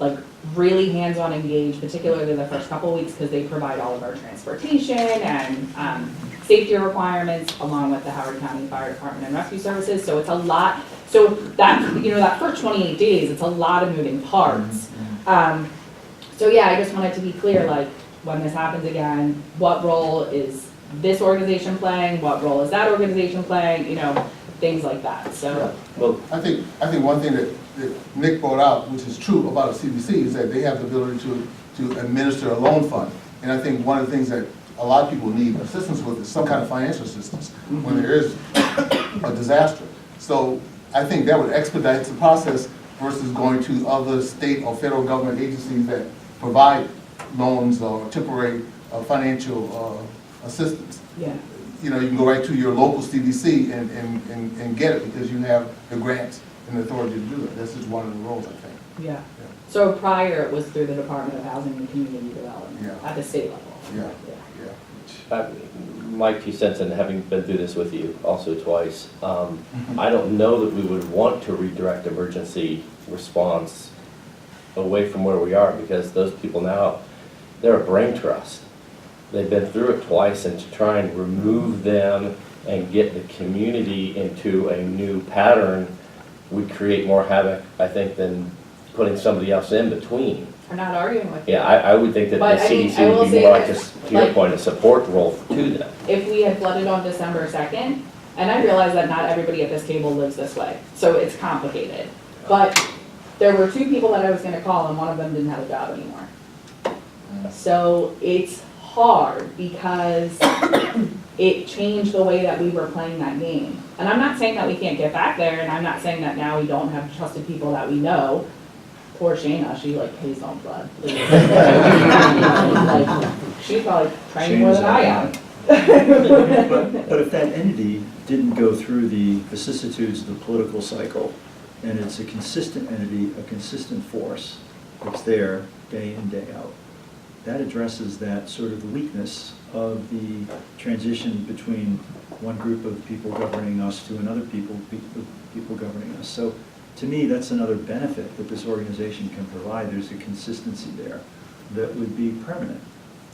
C: like really hands-on engaged, particularly the first couple of weeks, because they provide all of our transportation and safety requirements, along with the Howard County Fire Department and Rescue Services. So it's a lot. So that that first 28 days, it's a lot of moving parts. So yeah, I just wanted to be clear, like when this happens again, what role is this organization playing? What role is that organization playing? Things like that. So.
H: Well,
L: I think one thing that Nick brought out, which is true about a CDC, is that they have the ability to administer a loan fund. And I think one of the things that a lot of people need assistance with is some kind of financial assistance. When there is a disaster. So I think that would expedite the process versus going to other state or federal government agencies that provide loans or temporary financial assistance.
C: Yeah.
L: You know, you can go right to your local CDC and get it because you have the grants and the authority to do that. This is one of the roles, I think.
C: Yeah. So prior, it was through the Department of Housing and Community Development
L: Yeah.
C: at the state level.
L: Yeah, yeah.
J: My 2 cents, and having been through this with you also twice, I don't know that we would want to redirect emergency response away from where we are, because those people now, they're a brain trust. They've been through it twice, and to try and remove them and get the community into a new pattern would create more havoc, I think, than putting somebody else in between.
C: I'm not arguing with you.
J: Yeah, I would think that
C: But,
J: the
C: I mean, I
J: CDC
C: will
J: would be
C: say
J: more like,
C: this,
J: just to your
C: like-
J: point, a support role to them.
C: If we had flooded on December 2nd, and I realize that not everybody at this table lives this way, so it's complicated. But there were 2 people that I was gonna call, and one of them didn't have a job anymore. So it's hard because it changed the way that we were playing that game. And I'm not saying that we can't get back there, and I'm not saying that now we don't have trusted people that we know. Poor Shayna, she like pays on blood. Like, she's probably training more than I am.
A: But if that entity didn't go through the vicissitudes of the political cycle, and it's a consistent entity, a consistent force, it's there day in, day out, that addresses that sort of the weakness of the transition between one group of people governing us to another people governing us. So to me, that's another benefit that this organization can provide. There's a consistency there that would be permanent.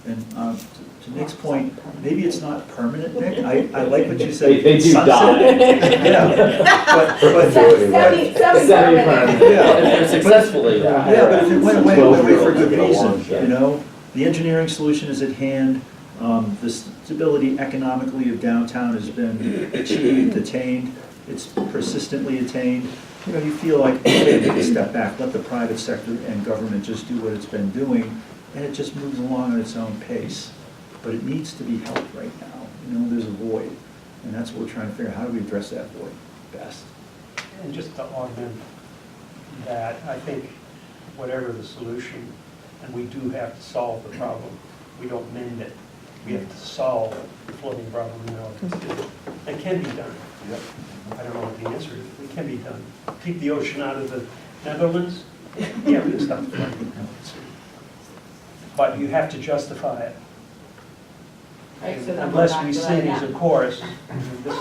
A: And to Nick's point, maybe it's not permanent, Nick. I like what you said.
H: They do
A: Sunset.
H: die.
A: Yeah. But
C: Semi-permanent.
A: Yeah.
J: If they're successfully,
A: Yeah, but if it went away, it went away for good
H: Get along,
A: reason,
H: yeah.
A: you know? The engineering solution is at hand. The stability economically of downtown has been achieved, attained. It's persistently attained. You know, you feel like, okay, take a step back, let the private sector and government just do what it's been doing, and it just moves along at its own pace. But it needs to be helped right now. You know, there's a void, and that's what we're trying to figure out. How do we address that void best?
D: And just to augment that, I think whatever the solution, and we do have to solve the problem, we don't mend it. We have to solve the flooding problem in Ellicott City. It can be done. I don't know what the answer is, but it can be done. Keep the ocean out of the Netherlands, yeah, we can stop the flooding in Ellicott City. But you have to justify it.
C: Right, so then we're
D: Unless
C: back
D: we
C: to that
D: sing as
C: again.
D: a chorus, this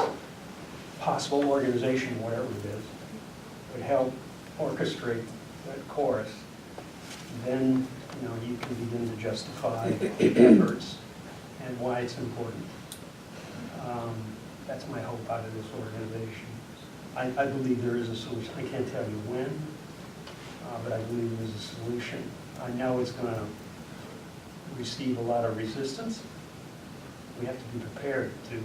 D: possible organization, whatever it is, would help orchestrate that chorus, then, you know, you can begin to justify efforts and why it's important. That's my hope out of this organization. I believe there is a solution. I can't tell you when, but I believe there is a solution. I know it's going to receive a lot of resistance. We have to be prepared to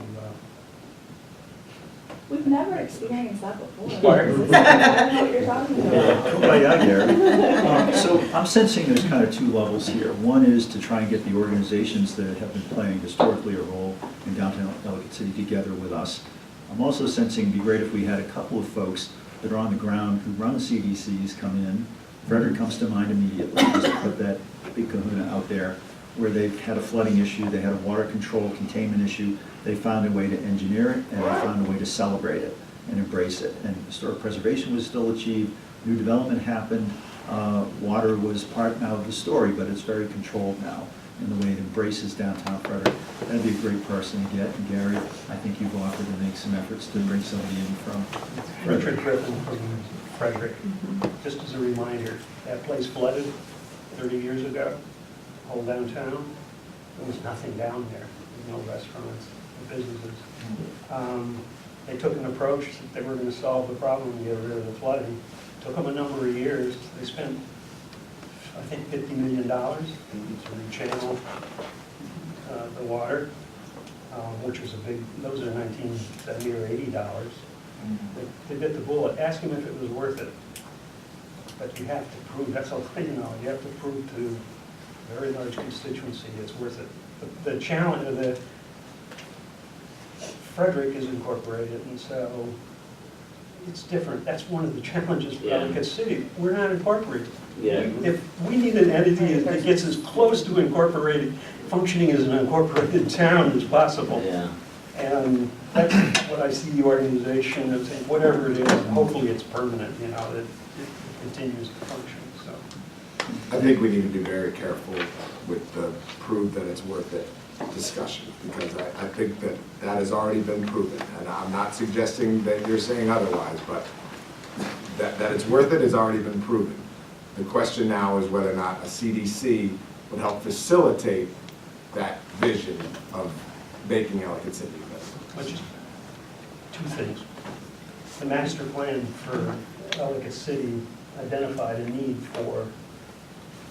C: We've never experienced that before.
D: Where?
C: I don't know what you're talking about.
A: Come right out there. So I'm sensing there's kind of 2 levels here. One is to try and get the organizations that have been playing historically a role in downtown Ellicott City together with us. I'm also sensing it'd be great if we had a couple of folks that are on the ground who run CDCs come in. Frederick comes to mind immediately, just to put that big kahuna out there, where they've had a flooding issue, they had a water control containment issue, they found a way to engineer it, and they found a way to celebrate it and embrace it. And historic preservation was still achieved, new development happened, water was part now of the story, but it's very controlled now in the way it embraces downtown Frederick. That'd be a great person to get, and Gary, I think you've offered to make some efforts to bring somebody in from
D: Richard
A: Frederick.
D: Griffin from Frederick. Just as a reminder, that place flooded 30 years ago, whole downtown. There was nothing down there, no restaurants, no businesses. They took an approach that they were going to solve the problem and get rid of the flooding. Took them a number of years. They spent, I think, $50 million to rechannel the water, which was a big, those are $1970 or $80. They bit the bullet. Ask them if it was worth it. But you have to prove, that's all, you know, you have to prove to a very large constituency it's worth it. The challenge, Frederick is incorporated, and so it's different. That's one of the challenges for
H: Yeah.
D: Ellicott City. We're not incorporated.
H: Yeah.
D: If we need an entity that gets as close to incorporated, functioning as an incorporated town as possible.
H: Yeah.
D: And that's what I see the organization as, saying, whatever it is, hopefully it's permanent, you know, that it continues to function, so.
E: I think we need to be very careful with the prove that it's worth it discussion, because I think that that has already been proven. And I'm not suggesting that you're saying otherwise, but that it's worth it has already been proven. The question now is whether or not a CDC would help facilitate that vision of making Ellicott City better.
D: Which is two things. The master plan for Ellicott City identified a need for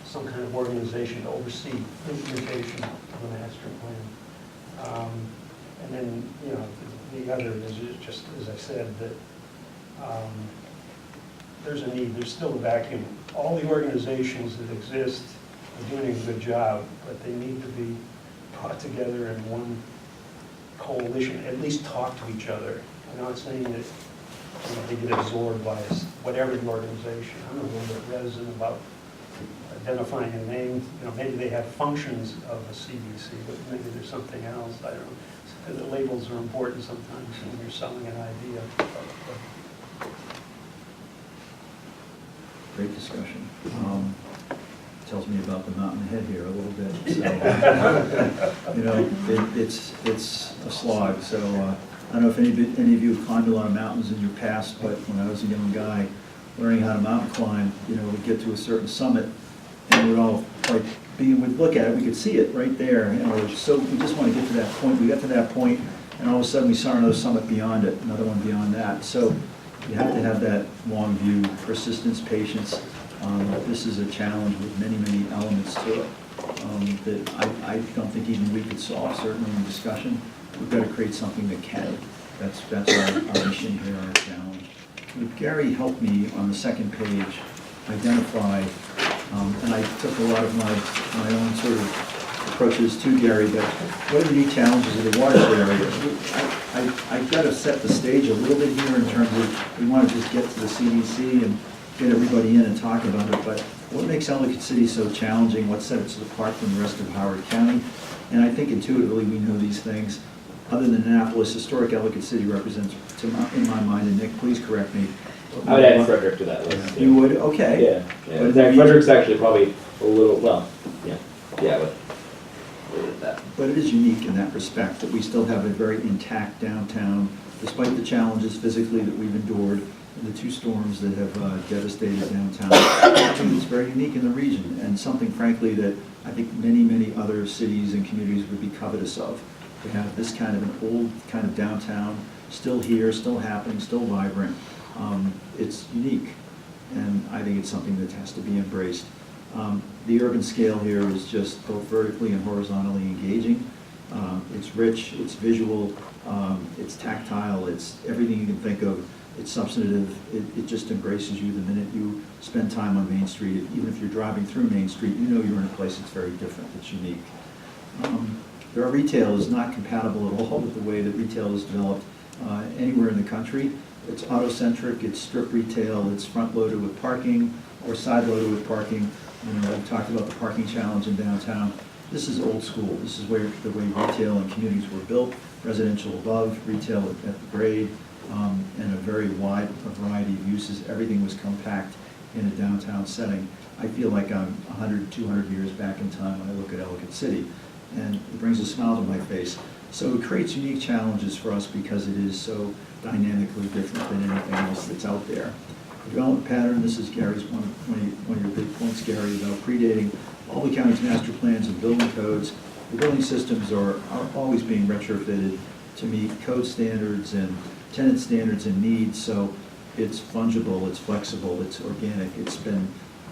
D: some kind of organization to oversee implementation of the master plan. And then, you know, the other is just, as I said, that there's a need, there's still a vacuum. All the organizations that exist are doing a good job, but they need to be brought together in one coalition, at least talk to each other. I'm not saying that, you know, they get absorbed by whatever the organization. I'm a little bit reticent about identifying a name. You know, maybe they have functions of a CDC, but maybe there's something else. I don't know. The labels are important sometimes when you're selling an idea.
A: Great discussion. Tells me about the mountain ahead here a little bit. So, you know, it's a slog. So I don't know if any of you have climbed a lot of mountains in your past, but when I was a young guy learning how to mountain climb, you know, we'd get to a certain summit and we'd all like we'd look at it, we could see it right there. You know, so we just want to get to that point. We got to that point, and all of a sudden we saw another summit beyond it, another one beyond that. So you have to have that long view, persistence, patience. This is a challenge with many, many elements to it that I don't think even we could solve, certainly in discussion. We've got to create something that can. That's our mission here, our challenge. Would Gary help me on the second page identify, and I took a lot of my own sort of approaches to Gary, but what are the unique challenges of the watershed area? I've got to set the stage a little bit here in terms of, we want to just get to the CDC and get everybody in and talk about it, but what makes Ellicott City so challenging? What sets it apart from the rest of Howard County? And I think intuitively we know these things. Other than Annapolis, historic Ellicott City represents, in my mind, and Nick, please correct me.
H: I would add Frederick to that list.
A: You would? Okay.
H: Yeah.
A: But
H: In fact, Frederick's actually probably a little, well, yeah, but that.
A: But it is unique in that respect, that we still have a very intact downtown, despite the challenges physically that we've endured, the two storms that have devastated downtown. I think it's very unique in the region, and something frankly that I think many, many other cities and communities would be covetous of. To have this kind of an old kind of downtown, still here, still happening, still vibrant. It's unique, and I think it's something that has to be embraced. The urban scale here is just both vertically and horizontally engaging. It's rich, it's visual, it's tactile, it's everything you can think of. It's substantive. It just embraces you the minute you spend time on Main Street. Even if you're driving through Main Street, you know you're in a place that's very different, that's unique. Our retail is not compatible at all with the way that retail is developed anywhere in the country. It's auto-centric, it's strip retail, it's front-loaded with parking or side-loaded with parking. You know, I've talked about the parking challenge in downtown. This is old school. This is where the way retail and communities were built, residential above, retail at the grade, and a very wide variety of uses. Everything was compact in a downtown setting. I feel like I'm 100, 200 years back in time when I look at Ellicott City, and it brings a smile to my face. So it creates unique challenges for us because it is so dynamically different than anything else that's out there. The development pattern, this is Gary's one of your big points, Gary, about predating all the county's master plans and building codes. The building systems are always being retrofitted to meet code standards and tenant standards and needs, so it's fungible, it's flexible, it's organic. It's been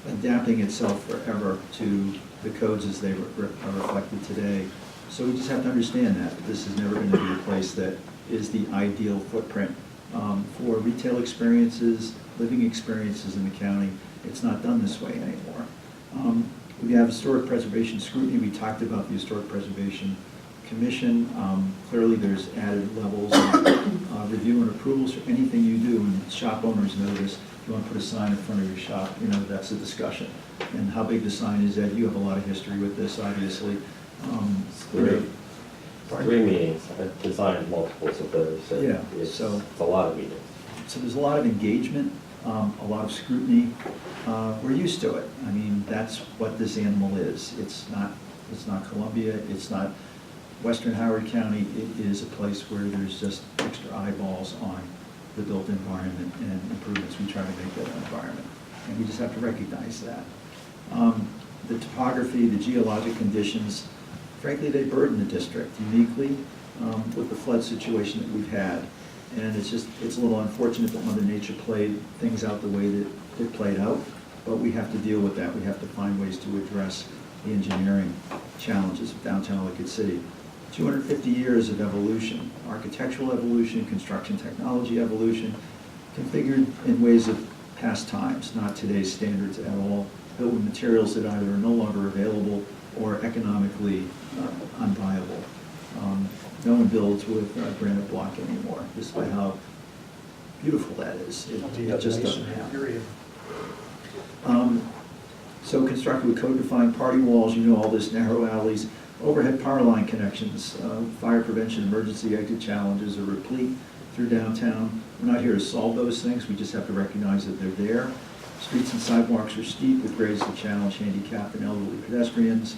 A: adapting itself forever to the codes as they are reflected today. So we just have to understand that this is never going to be a place that is the ideal footprint for retail experiences, living experiences in the county. It's not done this way anymore. We have historic preservation scrutiny. We talked about the historic preservation commission. Clearly, there's added levels of review and approvals for anything you do, and shop owners know this. If you want to put a sign in front of your shop, that's a discussion. And how big the sign is, Ed, you have a lot of history with this, obviously.
J: Three meetings, I've designed multiples of those, so
A: Yeah,
J: it's
A: so-
J: a lot of meetings.
A: So there's a lot of engagement, a lot of scrutiny. We're used to it. I mean, that's what this animal is. It's not Columbia, it's not Western Howard County. It is a place where there's just extra eyeballs on the built environment and improvements we try to make that environment. And we just have to recognize that. The topography, the geologic conditions, frankly, they burden the district uniquely with the flood situation that we've had. And it's a little unfortunate that Mother Nature played things out the way that it played out, but we have to deal with that. We have to find ways to address the engineering challenges of downtown Ellicott City. 250 years of evolution, architectural evolution, construction technology evolution, configured in ways of past times, not today's standards at all, built with materials that either are no longer available or economically unviable. No one builds with granite block anymore, despite how beautiful that is. It just doesn't happen.
D: Period.
A: So constructed with code-defined party walls, all this, narrow alleys, overhead power line connections, fire prevention, emergency exit challenges are replete through downtown. We're not here to solve those things, we just have to recognize that they're there. Streets and sidewalks are steep with grades that challenge handicapped and elderly pedestrians.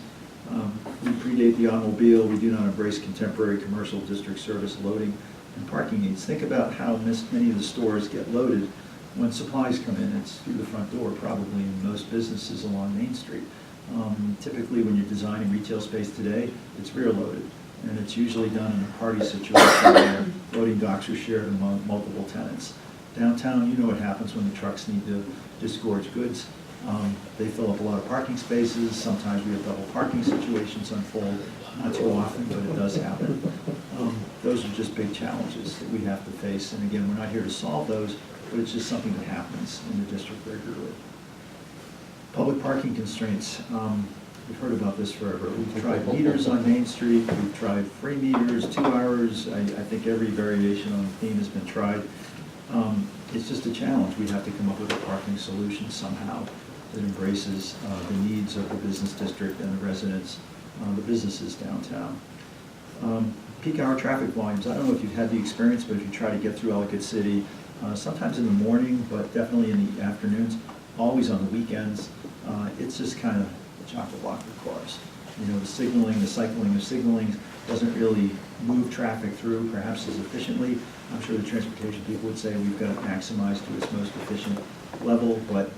A: We predate the automobile, we do not embrace contemporary commercial district service loading and parking needs. Think about how many of the stores get loaded when supplies come in. It's through the front door, probably in most businesses along Main Street. Typically, when you're designing retail space today, it's rear loaded, and it's usually done in a party situation where loading docks are shared among multiple tenants. Downtown, you know what happens when the trucks need to disgorge goods. They fill up a lot of parking spaces. Sometimes we have double parking situations unfold. Not too often, but it does happen. Those are just big challenges that we have to face. And again, we're not here to solve those, but it's just something that happens in the district regularly. Public parking constraints. We've heard about this forever. We've tried meters on Main Street. We've tried free meters, 2 hours. I think every variation on the theme has been tried. It's just a challenge. We have to come up with a parking solution somehow that embraces the needs of the business district and the residents, the businesses downtown. Peak hour traffic volumes. I don't know if you've had the experience, but if you try to get through Ellicott City, sometimes in the morning, but definitely in the afternoons, always on the weekends, it's just kind of a chock-a-block block of cars. The signaling, the cycling of signaling doesn't really move traffic through perhaps as efficiently. I'm sure the transportation people would say we've got it maximized to its most efficient level, but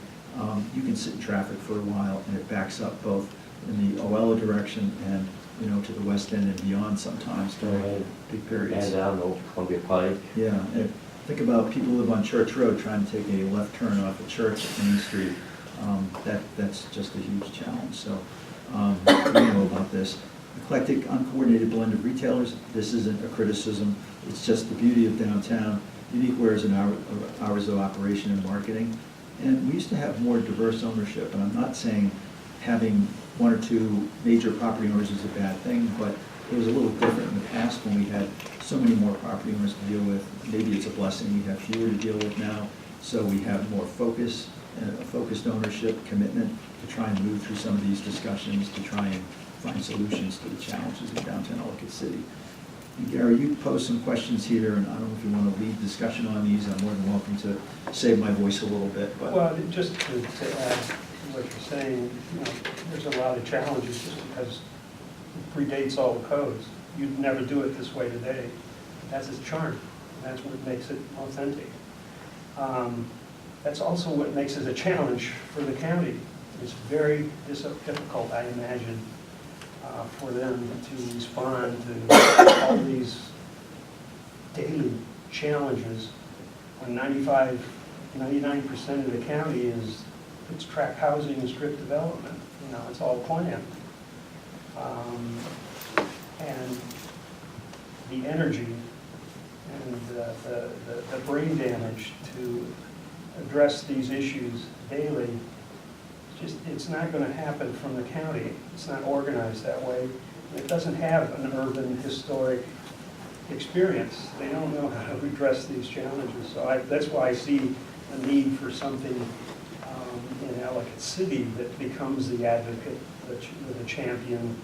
A: you can sit in traffic for a while and it backs up both in the Oella direction and to the west end and beyond sometimes during big periods.
J: And down Old Columbia Pike.
A: Yeah, and think about people who live on Church Road trying to take a left turn off of Church at Main Street. That's just a huge challenge. So we know about this. Eclectic, uncoordinated blend of retailers. This isn't a criticism. It's just the beauty of downtown. Unique wares and hours of operation and marketing. And we used to have more diverse ownership. And I'm not saying having one or two major property owners is a bad thing, but it was a little different in the past when we had so many more property owners to deal with. Maybe it's a blessing we have fewer to deal with now, so we have more focus, a focused ownership commitment to try and move through some of these discussions, to try and find solutions to the challenges of downtown Ellicott City. And Gary, you posed some questions here, and I don't know if you want to lead discussion on these. I'm more than welcome to save my voice a little bit. But
D: Well, just to add to what you're saying, there's a lot of challenges just because it predates all the codes. You'd never do it this way today. That's its charm. That's what makes it authentic. That's also what makes it a challenge for the county. It's very difficult, I imagine, for them to respond to all these daily challenges when 99% of the county is it's tract housing and strip development. It's all planned. And the energy and the brain damage to address these issues daily just, it's not gonna happen from the county. It's not organized that way. And it doesn't have an urban historic experience. They don't know how to address these challenges. So that's why I see a need for something in Ellicott City that becomes the advocate, the champion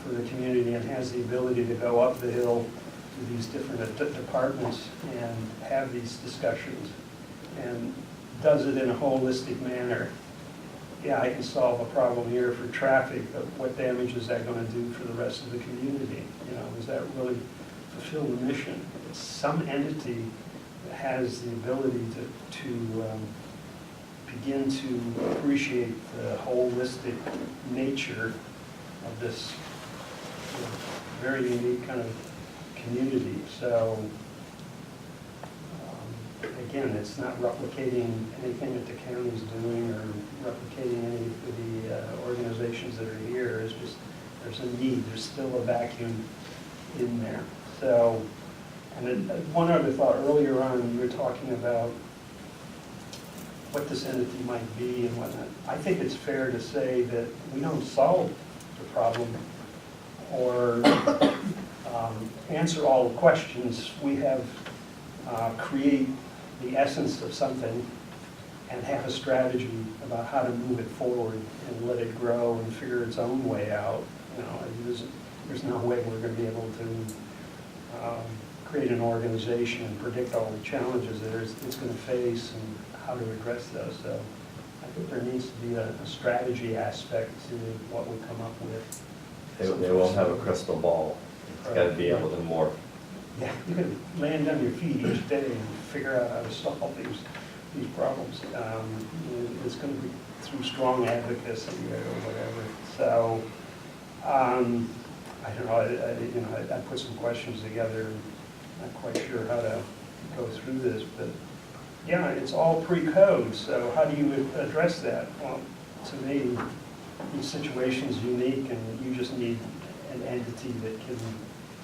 D: for the community, and has the ability to go up the hill to these different departments and have these discussions, and does it in a holistic manner. Yeah, I can solve a problem here for traffic, but what damage is that going to do for the rest of the community? You know, does that really fulfill the mission? It's some entity that has the ability to begin to appreciate the holistic nature of this very unique kind of community. So, again, it's not replicating anything that the county's doing or replicating any of the organizations that are here. It's just, there's a need, there's still a vacuum in there. So, and then one other thought, earlier on, you were talking about what this entity might be and whatnot. I think it's fair to say that we don't solve the problem or answer all the questions. We have create the essence of something and have a strategy about how to move it forward and let it grow and figure its own way out. You know, there's no way we're going to be able to create an organization and predict all the challenges that it's going to face and how to address those. So I think there needs to be a strategy aspect to what we come up with.
J: They won't have a crystal ball. It's got to be able to morph.
D: Yeah, you can land on your feet each day and figure out how to solve these problems. It's going to be through strong advocacy or whatever. So, I don't know, I put some questions together. I'm not quite sure how to go through this, but yeah, it's all pre-code, so how do you address that? Well, to me, each situation's unique, and you just need an entity that can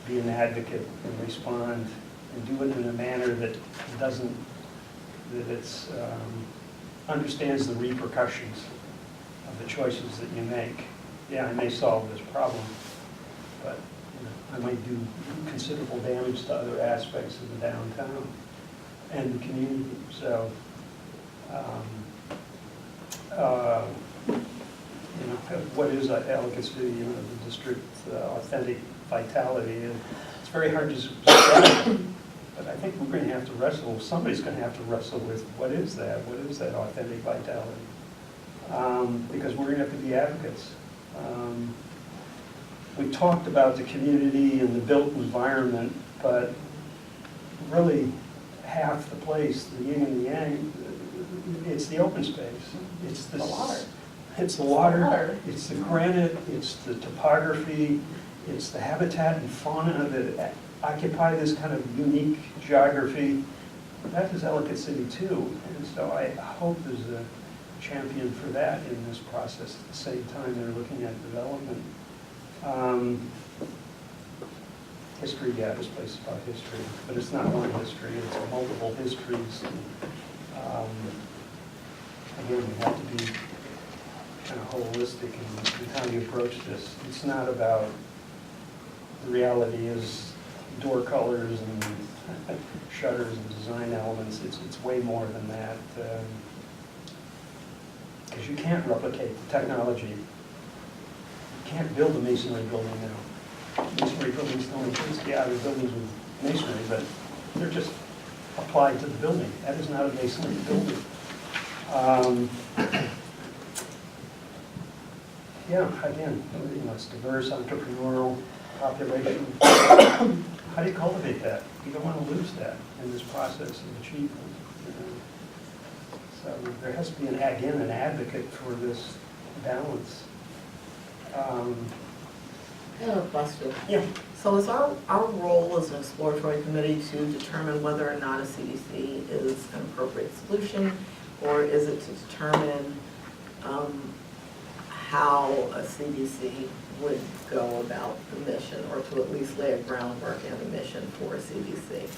D: be an advocate and respond and do it in a manner that doesn't, that it's, understands the repercussions of the choices that you make. Yeah, I may solve this problem, but I might do considerable damage to other aspects of the downtown and the community. So, what is Ellicott City, the district's authentic vitality? And it's very hard to describe, but I think we're going to have to wrestle, somebody's going to have to wrestle with what is that? What is that authentic vitality? Because we're going to have to be advocates. We talked about the community and the built environment, but really half the place, the yin and the yang, it's the open space. It's the water. It's the water, it's the granite, it's the topography, it's the habitat and fauna that occupy this kind of unique geography. That is Ellicott City too, and so I hope there's a champion for that in this process at the same time they're looking at development. History, yeah, this place is about history, but it's not one history, it's multiple histories. Again, we have to be kind of holistic in how you approach this. It's not about, the reality is door colors and shutters and design elements. It's way more than that. Because you can't replicate the technology. You can't build a masonry building now. Masonry buildings don't exist. Yeah, they're buildings with masonry, but they're just applied to the building. That is not a masonry building. Yeah, again, it's diverse, entrepreneurial population. How do you cultivate that? You don't want to lose that in this process of achievement. So there has to be, an advocate for this balance.
K: I have a question.
D: Yeah.
K: So is our role as an exploratory committee to determine whether or not a CDC is an appropriate solution, or is it to determine how a CDC would go about the mission, or to at least lay a groundwork and a mission for a CDC?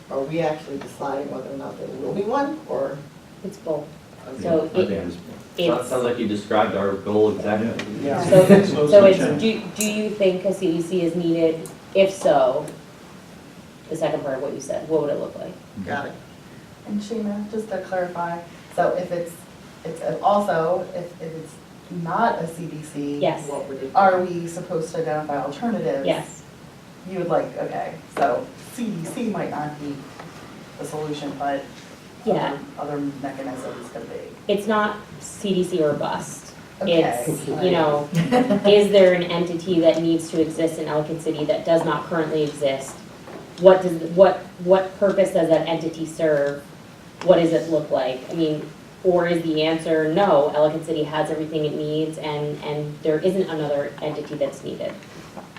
K: Are we actually deciding whether or not there will be one, or?
G: It's both. So
A: I think
G: it,
A: it's-
G: it's,
J: Sounds like you described our goal exactly.
D: Yeah.
G: so it's,
A: change.
G: do you think a CDC is needed? If so, the second part of what you said, what would it look like?
K: Got it.
M: And Sheena, just to clarify, so if it's also, if it's not a CDC.
G: Yes.
K: What would it be?
M: Are we supposed to identify alternatives?
G: Yes.
M: You would like, okay, so CDC might not be the solution, but
G: Yeah.
M: other mechanisms could be.
G: It's not CDC or bust.
M: Okay.
G: It's, you know, is there an entity that needs to exist in Ellicott City that does not currently exist? What does, what purpose does that entity serve? What does it look like? I mean, or is the answer, no, Ellicott City has everything it needs and there isn't another entity that's needed?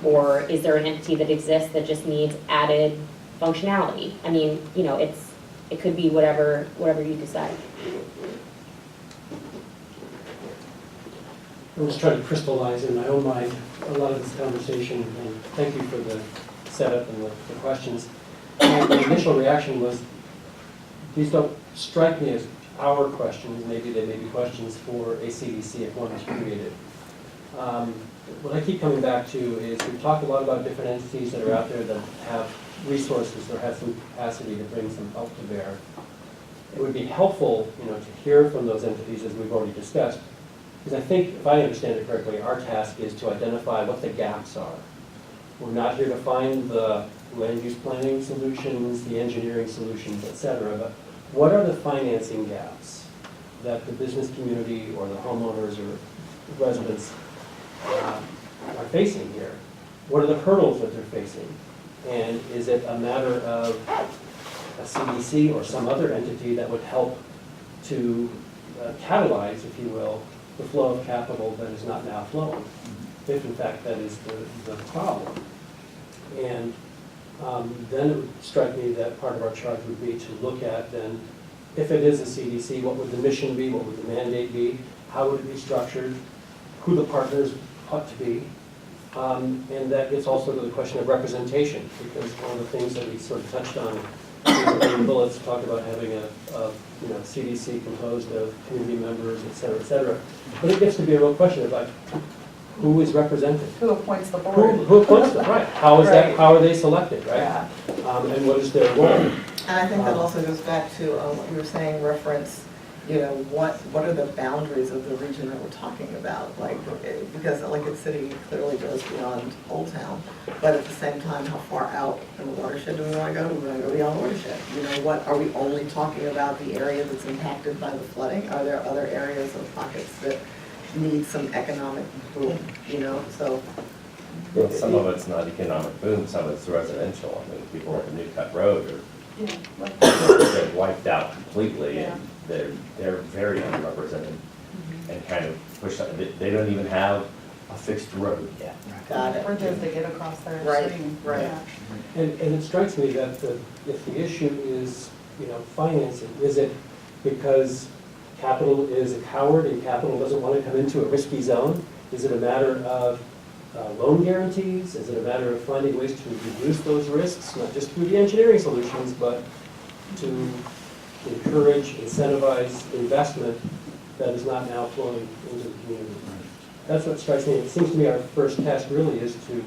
G: Or is there an entity that exists that just needs added functionality? I mean, you know, it could be whatever you decide.
N: I'm just trying to crystallize in my own mind a lot of this conversation, and thank you for the setup and the questions. My initial reaction was, these don't strike me as our questions, maybe they may be questions for a CDC if one is created. What I keep coming back to is we've talked a lot about different entities that are out there that have resources or have some capacity to bring some help to bear. It would be helpful, you know, to hear from those entities, as we've already discussed, because I think, if I understand it correctly, our task is to identify what the gaps are. We're not here to find the land use planning solutions, the engineering solutions, et cetera, but what are the financing gaps that the business community or the homeowners or residents are facing here? What are the hurdles that they're facing? And is it a matter of a CDC or some other entity that would help to catalyze, if you will, the flow of capital that is not now flowing, if in fact that is the problem? And then it would strike me that part of our charge would be to look at then, if it is a CDC, what would the mission be, what would the mandate be, how would it be structured, who the partners ought to be, and that gets also to the question of representation, because one of the things that we sort of touched on in the bullets talk about having a CDC composed of community members, et cetera, but it gets to be a real question about who is represented.
M: Who appoints the board?
N: Who appoints them, right? How is that,
M: Right.
N: how are they selected, right?
M: Yeah.
N: And what is their role?
K: And I think that also goes back to what you were saying, reference, you know, what are the boundaries of the region that we're talking about? Like, because Ellicott City clearly goes beyond Old Town, but at the same time, how far out in the watershed do we want to go? Do we want to go beyond watershed? You know, what, are we only talking about the area that's impacted by the flooding? Are there other areas or pockets that need some economic boom, you know, so.
J: Well, some of it's not economic boom, some of it's residential. I mean, people at New Cut Road are
M: Yeah, like-
J: they're wiped out completely, and
M: Yeah.
J: they're very underrepresented and kind of pushed, they don't even have a fixed road yet.
K: Got it.
M: Bridges to get across their
K: Right,
M: stream.
K: right.
M: Yeah.
N: And it strikes me that if the issue is, you know, financing, is it because capital is a coward and capital doesn't want to come into a risky zone? Is it a matter of loan guarantees? Is it a matter of finding ways to reduce those risks, not just through the engineering solutions, but to encourage, incentivize investment that is not now flowing into the community? That's what strikes me. It seems to me our first task really is to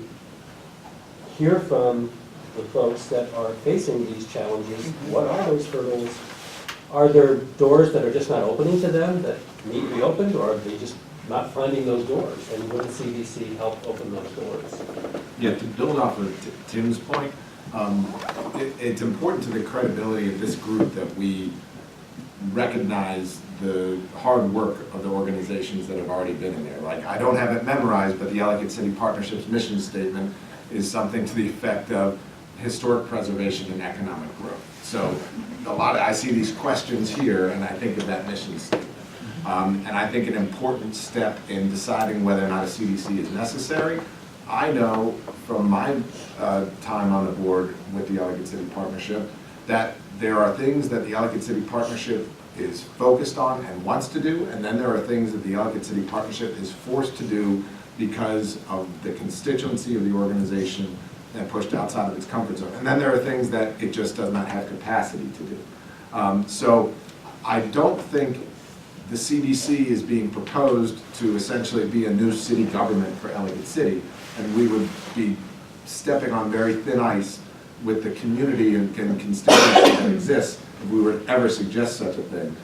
N: hear from the folks that are facing these challenges. What are those hurdles? Are there doors that are just not opening to them that need to be opened, or are they just not finding those doors? And would CDC help open those doors?
E: Yeah, to build off of Tim's point, it's important to the credibility of this group that we recognize the hard work of the organizations that have already been in there. Like, I don't have it memorized, but the Ellicott City Partnership's mission statement is something to the effect of historic preservation and economic growth. So I see these questions here, and I think of that mission statement. And I think an important step in deciding whether or not a CDC is necessary. I know from my time on the board with the Ellicott City Partnership that there are things that the Ellicott City Partnership is focused on and wants to do, and then there are things that the Ellicott City Partnership is forced to do because of the constituency of the organization and pushed outside of its comfort zone. And then there are things that it just does not have capacity to do. So I don't think the CDC is being proposed to essentially be a new city government for Ellicott City, and we would be stepping on very thin ice with the community and constituency that exists if we would ever suggest such a thing.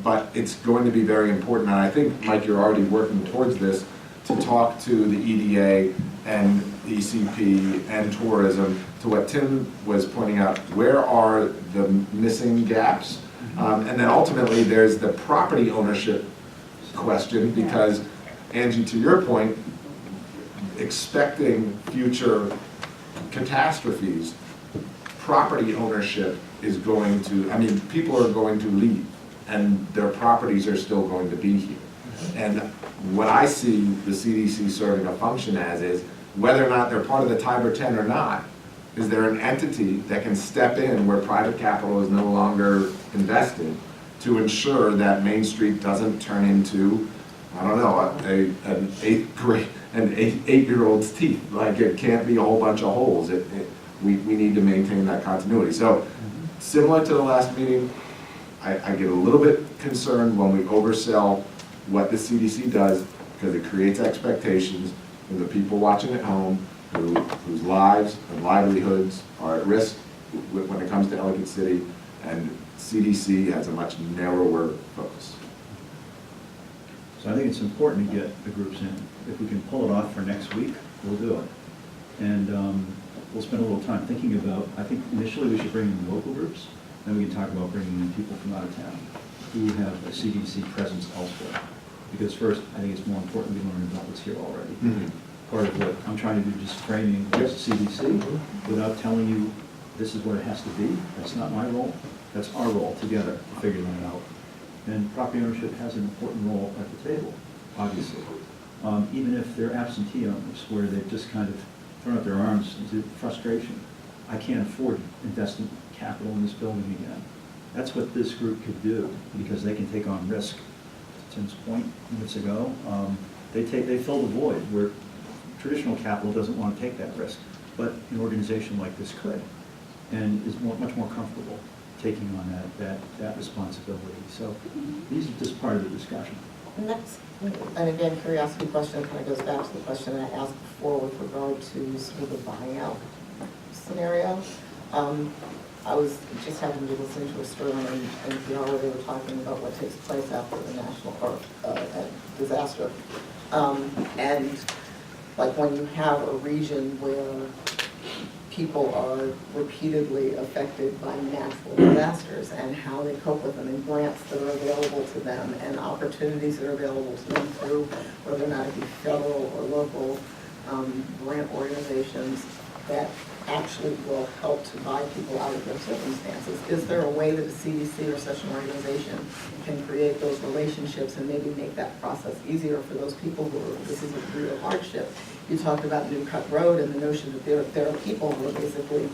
E: But it's going to be very important, and I think, Mike, you're already working towards this, to talk to the EDA and ECP and tourism, to what Tim was pointing out, where are the missing gaps? And then ultimately, there's the property ownership question, because Angie, to your point, expecting future catastrophes, property ownership is going to, I mean, people are going to leave, and their properties are still going to be here. And what I see the CDC serving a function as is, whether or not they're part of the Tiber 10 or not, is there an entity that can step in where private capital is no longer invested to ensure that Main Street doesn't turn into, I don't know, an eight-year-old's teeth. Like, it can't be a whole bunch of holes. We need to maintain that continuity. So, similar to the last meeting, I get a little bit concerned when we oversell what the CDC does, because it creates expectations for the people watching at home whose lives and livelihoods are at risk when it comes to Ellicott City, and CDC has a much narrower focus.
A: So I think it's important to get the groups in. If we can pull it off for next week, we'll do it. And we'll spend a little time thinking about, I think initially we should bring in local groups, then we can talk about bringing in people from out of town who have a CDC presence elsewhere. Because first, I think it's more important we learn about what's here already. Part of what I'm trying to do, just framing what's CDC without telling you this is what it has to be. That's not my role. That's our role together to figure that out. And property ownership has an important role at the table, obviously. Even if they're absentee owners, where they've just kind of thrown up their arms into frustration. I can't afford investing capital in this building again. That's what this group could do, because they can take on risk. To Tim's point minutes ago, they fill the void where traditional capital doesn't want to take that risk, but an organization like this could, and is much more comfortable taking on that responsibility. So these are just part of the discussion.
K: And again, curiosity question kind of goes back to the question I asked before with regard to sort of the buying out scenario. I was just happened to be listening to a story on NPR where they were talking about what takes place after the national park disaster. And like when you have a region where people are repeatedly affected by natural disasters and how they cope with them, and grants that are available to them and opportunities that are available to them through whether or not it be federal or local grant organizations that actually will help to buy people out of their circumstances. Is there a way that a CDC or such an organization can create those relationships and maybe make that process easier for those people who are, this is a real hardship? You talked about New Cut Road and the notion that there are people who are basically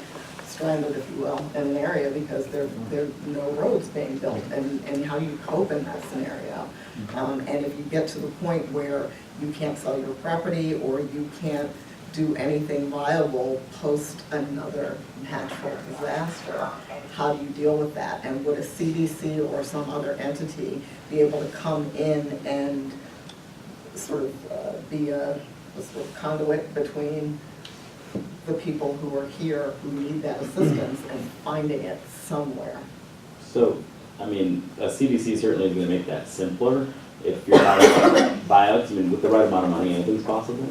K: stranded, if you will, in an area because there are no roads being built, and how you cope in that scenario. And if you get to the point where you can't sell your property or you can't do anything viable post another natural disaster, how do you deal with that? And would a CDC or some other entity be able to come in and sort of be a sort of conduit between the people who are here who need that assistance and finding it somewhere? So,
H: I mean, a CDC certainly is going to make that simpler. If you're not about buyouts, I mean, with the right amount of money, anything's possible.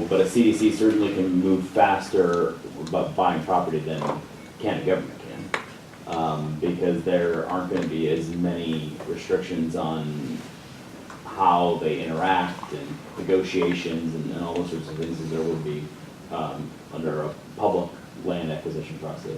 H: But a CDC certainly can move faster about buying property than Canada government can, because there aren't going to be as many restrictions on how they interact and negotiations and all those sorts of things as there would be under a public land acquisition process.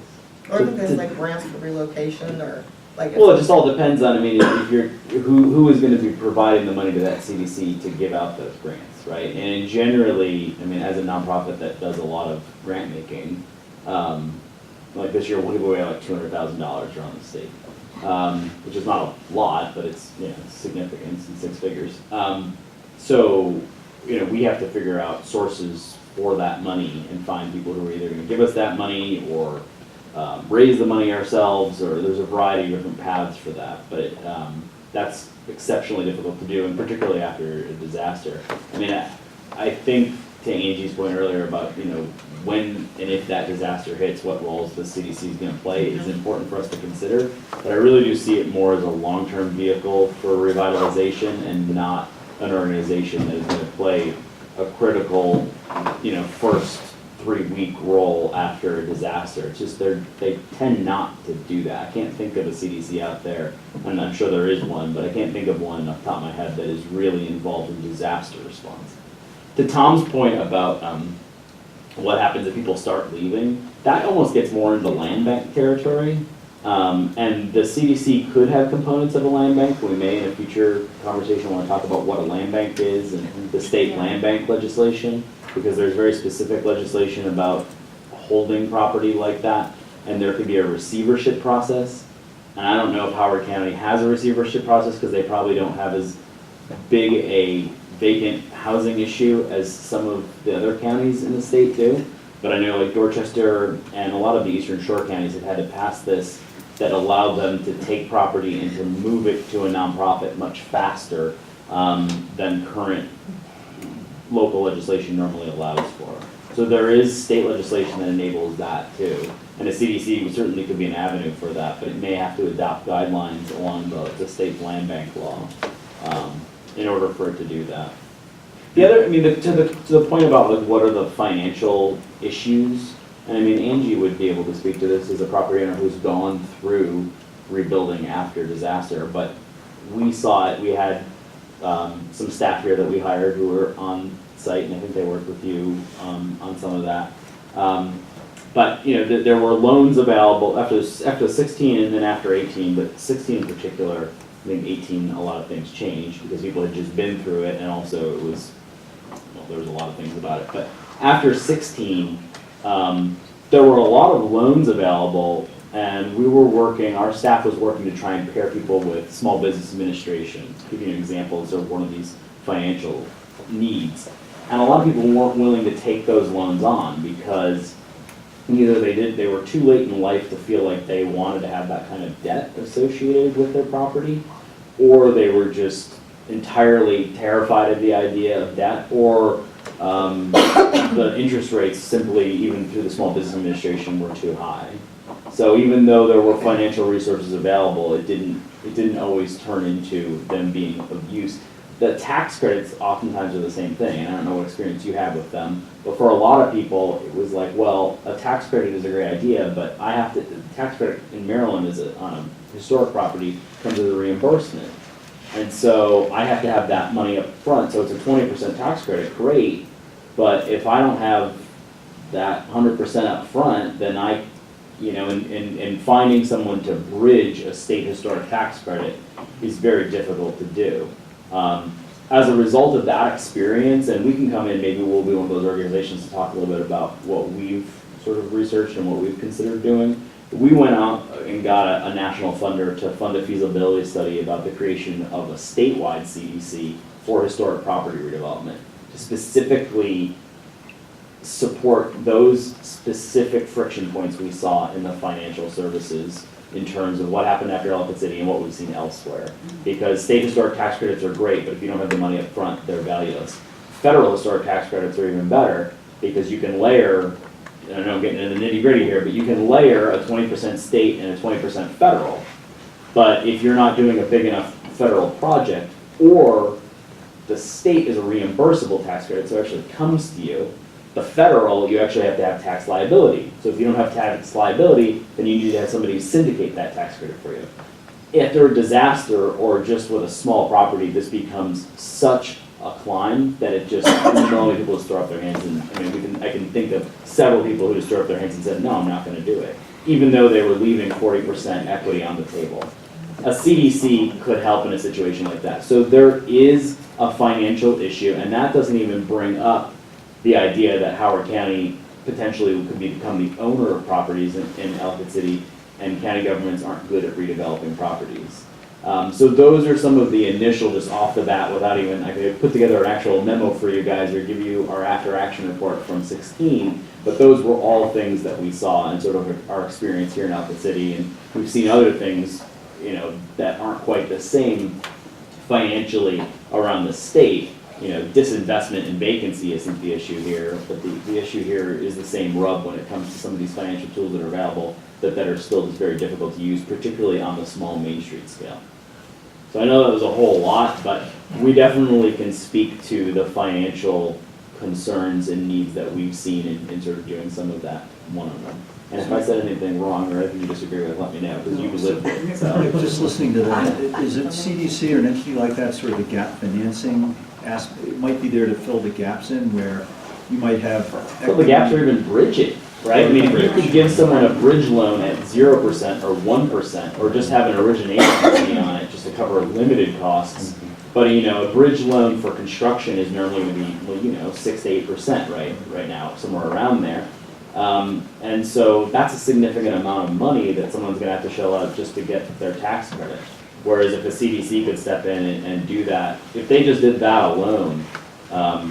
K: Or even things like grants for relocation or like.
H: Well, it just all depends on, I mean, if you're, who is going to be providing the money to that CDC to give out those grants, right? And generally, I mean, as a nonprofit that does a lot of grant making, like this year we'll give away like $200,000 around the state, which is not a lot, but it's, you know, significant, it's in six figures. So, you know, we have to figure out sources for that money and find people who are either going to give us that money or raise the money ourselves, or there's a variety of different paths for that, but that's exceptionally difficult to do, and particularly after a disaster. I mean, I think to Angie's point earlier about, when and if that disaster hits, what roles the CDC is going to play is important for us to consider, but I really do see it more as a long-term vehicle for revitalization and not an organization that is going to play a critical, first 3-week role after a disaster. It's just they tend not to do that. I can't think of a CDC out there, and I'm sure there is one, but I can't think of one off the top of my head that is really involved in disaster response. To Tom's point about what happens if people start leaving, that almost gets more into land bank territory. And the CDC could have components of a land bank. We may in a future conversation want to talk about what a land bank is and the state land bank legislation, because there's very specific legislation about holding property like that, and there could be a receivership process. And I don't know if Howard County has a receivership process because they probably don't have as big a vacant housing issue as some of the other counties in the state do. But I know like Dorchester and a lot of the Eastern Shore counties have had to pass this that allowed them to take property and to move it to a nonprofit much faster than current local legislation normally allows for. So there is state legislation that enables that too. And the CDC certainly could be an avenue for that, but it may have to adopt guidelines along the state land bank law in order for it to do that. The other, to the point about like what are the financial issues, and Angie would be able to speak to this as a property owner who's gone through rebuilding after disaster, but we saw it. We had some staff here that we hired who were on site, and I think they worked with you on some of that. But there were loans available after 16 and then after 18, but 16 in particular. I think 18, a lot of things changed because people had just been through it, and also it was, there was a lot of things about it. But after 16, there were a lot of loans available, and we were working, our staff was working to try and pair people with small business administration. To give you an example of one of these financial needs. And a lot of people weren't willing to take those loans on because either they were too late in life to feel like they wanted to have that kind of debt associated with their property, or they were just entirely terrified of the idea of debt, or the interest rates simply, even through the Small Business Administration, were too high. So even though there were financial resources available, it didn't always turn into them being of use. The tax credits oftentimes are the same thing, and I don't know what experience you have with them, but for a lot of people, it was like, well, a tax credit is a great idea, but the tax credit in Maryland on a historic property comes as a reimbursement. And so I have to have that money up front, so it's a 20% tax credit, great, but if I don't have that 100% up front, then and finding someone to bridge a state historic tax credit is very difficult to do. As a result of that experience, and we can come in, maybe we'll be one of those organizations to talk a little bit about what we've sort of researched and what we've considered doing. We went out and got a national funder to fund a feasibility study about the creation of a statewide CDC for historic property redevelopment to specifically support those specific friction points we saw in the financial services in terms of what happened after Ellicott City and what we've seen elsewhere. Because state historic tax credits are great, but if you don't have the money up front, they're valueless. Federal historic tax credits are even better because you can layer, I know I'm getting into the nitty gritty here, but you can layer a 20% state and a 20% federal. But if you're not doing a big enough federal project, or the state is a reimbursable tax credit, so it actually comes to you, the federal, you actually have to have tax liability. So if you don't have tax liability, then you need to have somebody syndicate that tax credit for you. After a disaster or just with a small property, this becomes such a climb that it just, normally people just throw up their hands and, I can think of several people who just threw up their hands and said, no, I'm not gonna do it. Even though they were leaving 40% equity on the table. A CDC could help in a situation like that. So there is a financial issue, and that doesn't even bring up the idea that Howard County potentially could become the owner of properties in Ellicott City, and county governments aren't good at redeveloping properties. So those are some of the initial, just off the bat, without even, I could put together an actual memo for you guys or give you our after-action report from 16, but those were all things that we saw and sort of our experience here in Ellicott City. And we've seen other things, you know, that aren't quite the same financially around the state. You know, disinvestment and vacancy isn't the issue here, but the issue here is the same rub when it comes to some of these financial tools that are available that are still just very difficult to use, particularly on the small Main Street scale. So I know that was a whole lot, but we definitely can speak to the financial concerns and needs that we've seen in sort of doing some of that one-on-one. And if I said anything wrong or anything you disagree with, let me know, because you lived it, so.
A: Just listening to that, is it CDC or an entity like that, sort of a gap financing aspect? It might be there to fill the gaps in where you might have.
H: Fill the gaps or even bridge it, right? I mean, if you could give someone a bridge loan at 0% or 1%, or just have an origination fee on it just to cover limited costs. But, you know, a bridge loan for construction is normally going to be, well, you know, 6 to 8%, right now, somewhere around there. And so that's a significant amount of money that someone's going to have to shell out just to get their tax credit. Whereas if a CDC could step in and do that, if they just did that alone,
C: I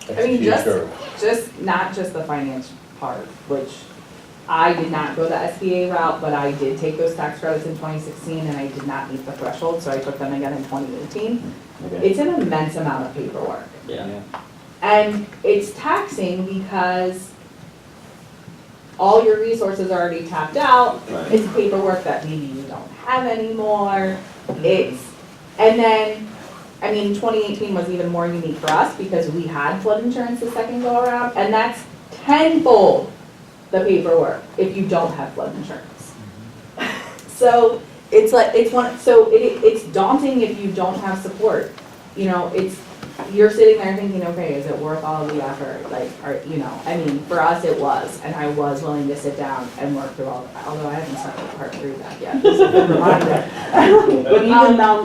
C: mean, just not just the finance part, which I did not go the SBA route, but I did take those tax credits in 2016 and I did not meet the threshold, so I took them again in 2018.
H: okay.
C: It's an immense amount of paperwork.
H: Yeah.
C: And it's taxing because all your resources are already tapped out.
H: Right.
C: It's paperwork that maybe you don't have anymore. And then, I mean, 2018 was even more unique for us because we had flood insurance the second go around, and that's tenfold the paperwork if you don't have flood insurance. So it's like, it's daunting if you don't have support. You know, you're sitting there thinking, okay, is it worth all of the effort? Like, you know, I mean, for us it was, and I was willing to sit down and work through all of that, although I haven't started part 3 of that yet. This is a good reminder.
H: But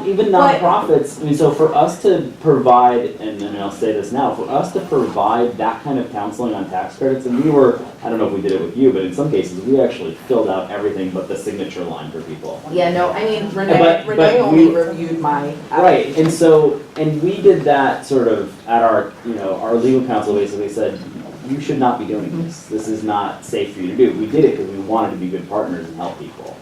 H: even nonprofits, I mean, so for us to provide, and I'll say this now, for us to provide that kind of counseling on tax credits, and we were, I don't know if we did it with you, but in some cases, we actually filled out everything but the signature line for people.
C: Yeah, no, I mean,
H: But
C: Renee only reviewed my
H: Right, and we did that sort of at our, you know, our legal counsel basically said, you should not be doing this. This is not safe for you to do. We did it because we wanted to be good partners and help people.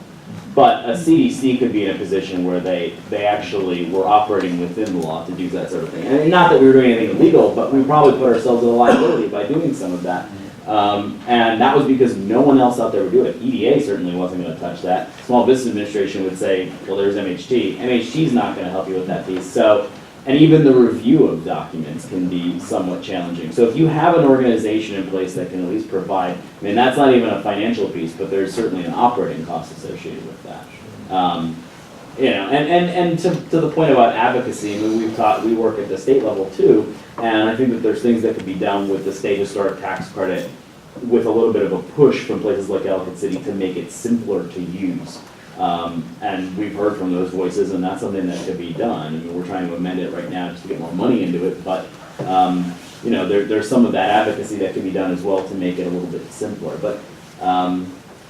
H: But a CDC could be in a position where they actually were operating within the law to do that sort of thing. And not that we were doing anything illegal, but we probably put ourselves in a liability by doing some of that. And that was because no one else out there would do it. EDA certainly wasn't going to touch that. Small Business Administration would say, well, there's MHT. MHT's not going to help you with that piece. So, and even the review of documents can be somewhat challenging. So if you have an organization in place that can at least provide, I mean, that's not even a financial piece, but there's certainly an operating cost associated with that. You know, and to the point about advocacy, I mean, we work at the state level too, and I think that there's things that could be done with the state historic tax credit with a little bit of a push from places like Ellicott City to make it simpler to use. And we've heard from those voices, and that's something that could be done. I mean, we're trying to amend it right now just to get more money into it, but you know, there's some of that advocacy that can be done as well to make it a little bit simpler. But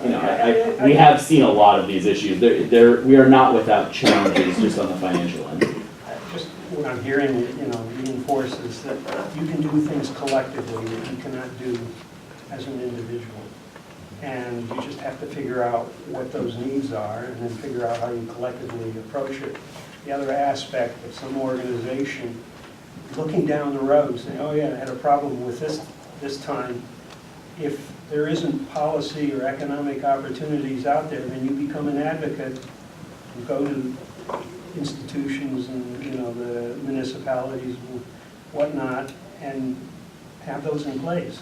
H: you know, we have seen a lot of these issues. We are not without challenges just on the financial end.
D: Just what I'm hearing, you know, reinforces that you can do things collectively that you cannot do as an individual. And you just have to figure out what those needs are and then figure out how you collectively approach it. The other aspect of some organization looking down the road saying, oh yeah, I had a problem with this time. If there isn't policy or economic opportunities out there, then you become an advocate and go to institutions and, you know, the municipalities and whatnot and have those in place,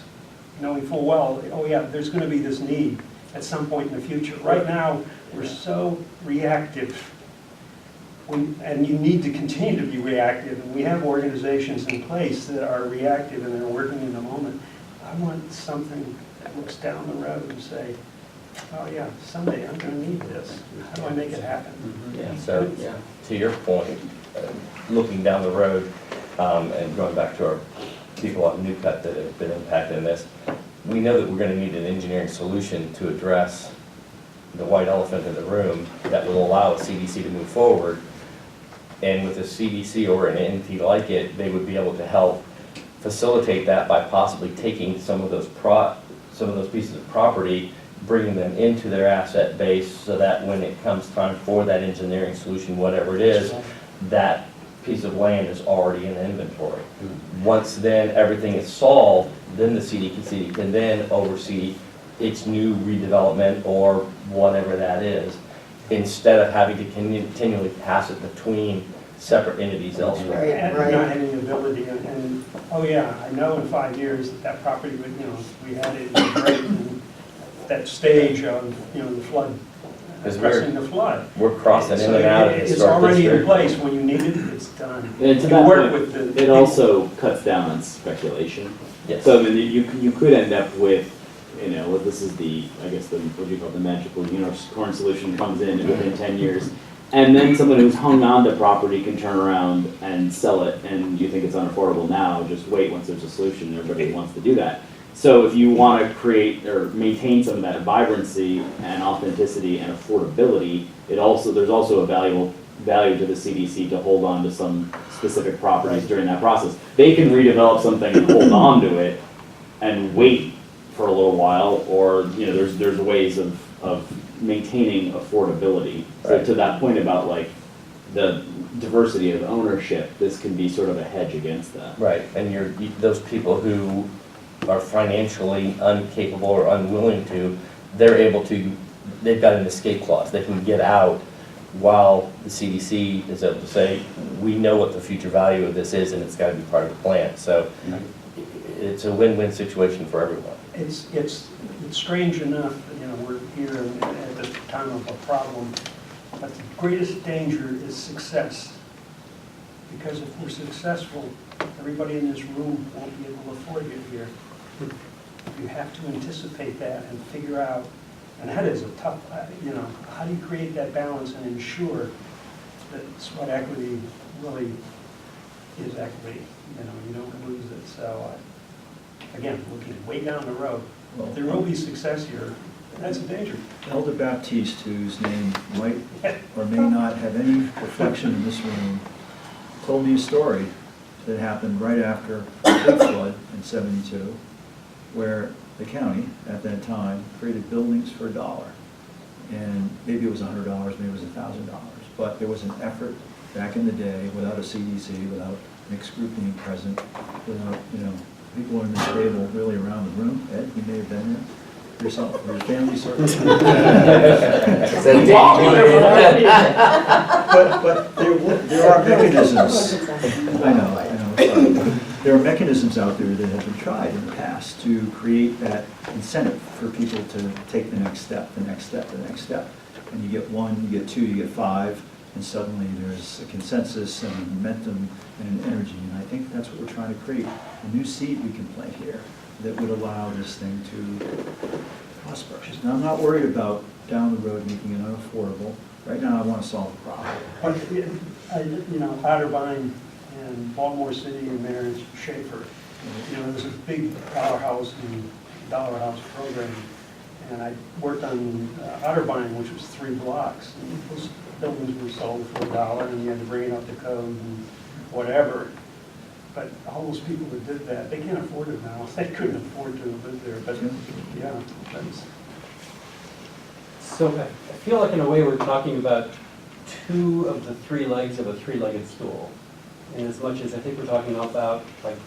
D: knowing full well, oh yeah, there's going to be this need at some point in the future. Right now, we're so reactive, and you need to continue to be reactive, and we have organizations in place that are reactive and they're working in the moment. I want something that looks down the road and say, oh yeah, someday I'm going to need this. How do I make it happen?
J: Yeah, so to your point, looking down the road and going back to our people at Newcut that have been impacted in this, we know that we're going to need an engineering solution to address the white elephant in the room that will allow CDC to move forward And with a CDC or an entity like it, they would be able to help facilitate that by possibly taking some of those pieces of property, bringing them into their asset base so that when it comes time for that engineering solution, whatever it is, that piece of land is already in inventory. Once then everything is solved, then the CDC can then oversee its new redevelopment or whatever that is, instead of having to continually pass it between separate entities elsewhere.
K: Right,
D: And
K: right.
D: not having the ability, and, oh yeah, I know in 5 years that property would, we had it right in that stage of, the flood,
J: 'Cause
D: addressing the flood.
J: We're crossing in
D: So
J: and out of
D: It's
J: historic
D: already in
J: district.
D: place, when you need it, it's done.
H: And to
D: You
H: that
D: work
H: point,
D: with the
H: it also cuts down on speculation.
J: Yes.
H: So then you could end up with, this is I guess what do you call it, the magical unicorn solution comes in within 10 years. And then someone who's hung on to property can turn around and sell it, and you think it's unaffordable now, just wait, once there's a solution, everybody wants to do that. So if you want to create or maintain some of that vibrancy and authenticity and affordability, there's also a value to the CDC to hold on to some specific properties during that process. They can redevelop something and hold on to it and wait for a little while, or there's ways of maintaining affordability. So
J: Right.
H: to that point about like the diversity of ownership, this can be sort of a hedge against that.
J: Right, and those people who are financially incapable or unwilling to, they've got an escape clause. They can get out while the CDC is able to say, we know what the future value of this is and it's got to be part of the plan. So it's a win-win situation for everyone.
D: It's strange enough, we're here at the time of a problem, but the greatest danger is success. Because if we're successful, everybody in this room won't be able to afford it here. You have to anticipate that and figure out, and that is a tough, how do you create that balance and ensure that sweat equity really is equity? You don't lose it. So, again, looking way down the road, there will be success here. That's a danger.
A: Elder Baptiste, whose name might or may not have any reflection in this room, told me a story that happened right after the big flood in '72, where the county, at that time, created buildings for $1. And maybe it was $100, maybe it was $1,000. But there was an effort back in the day, without a CDC, without mixed group being present, without, people in this table really around the room. Ed, you may have been there. Yourself, or your family, sort of. But there are mechanisms. I know. Sorry. There are mechanisms out there that have been tried in the past to create that incentive for people to take the next step, the next step, the next step. And you get 1, you get 2, you get 5, and suddenly there's a consensus and a momentum and an energy. And I think that's what we're trying to create, a new seed we can plant here that would allow this thing to prosper. Now, I'm not worried about down the road making it unaffordable. Right now, I want to solve the problem.
D: But, Otterbein and Baltimore City and Mayor Schaefer, there's a big dollar house program. And I worked on Otterbein, which was 3 blocks. And those buildings were sold for $1, and you had to bring it up to code and whatever. But all those people that did that, they can't afford it now. They couldn't afford to live there. But yeah, that's.
N: So I feel like in a way we're talking about 2 of the 3 legs of a 3-legged stool. In as much as I think we're talking about like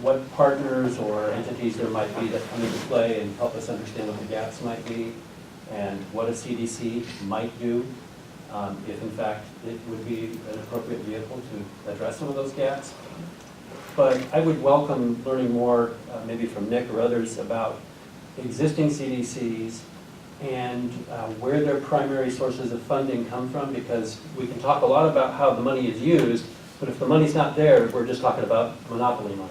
N: what partners or entities there might be that come into play and help us understand what the gaps might be and what a CDC might do if in fact it would be an appropriate vehicle to address some of those gaps. But I would welcome learning more, maybe from Nick or others, about existing CDCs and where their primary sources of funding come from, because we can talk a lot about how the money is used, but if the money's not there, we're just talking about monopoly money.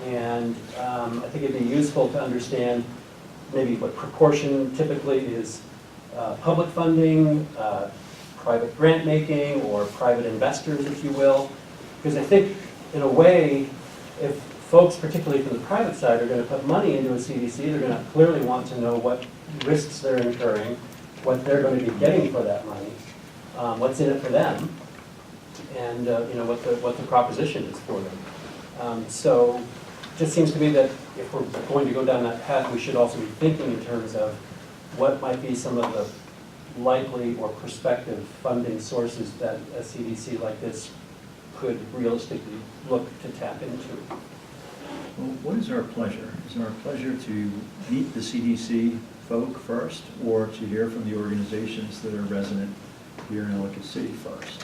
N: And I think it'd be useful to understand maybe what proportion typically is public funding, private grant making, or private investors, if you will. Because I think, in a way, if folks, particularly from the private side, are going to put money into a CDC, they're going to clearly want to know what risks they're incurring, what they're going to be getting for that money, what's in it for them, and, you know, what the proposition is for them. So it just seems to me that if we're going to go down that path, we should also be thinking in terms of what might be some of the likely or prospective funding sources that a CDC like this could realistically look to tap into.
A: Well, what is our pleasure? Is our pleasure to meet the CDC folk first, or to hear from the organizations that are resident here in Ellicott City first?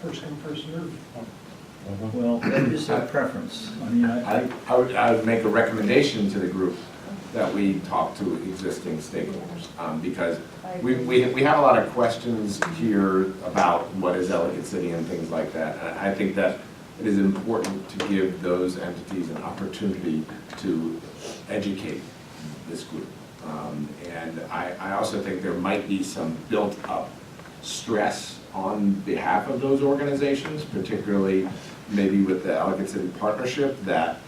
D: First come, first served.
A: Well, that is a preference. I mean,
E: I would make a recommendation to the group that we talk to existing stakeholders, because we have a lot of questions here about what is Ellicott City and things like that. And I think that it is important to give those entities an opportunity to educate this group. And I also think there might be some built-up stress on behalf of those organizations, particularly maybe with the Ellicott City Partnership, that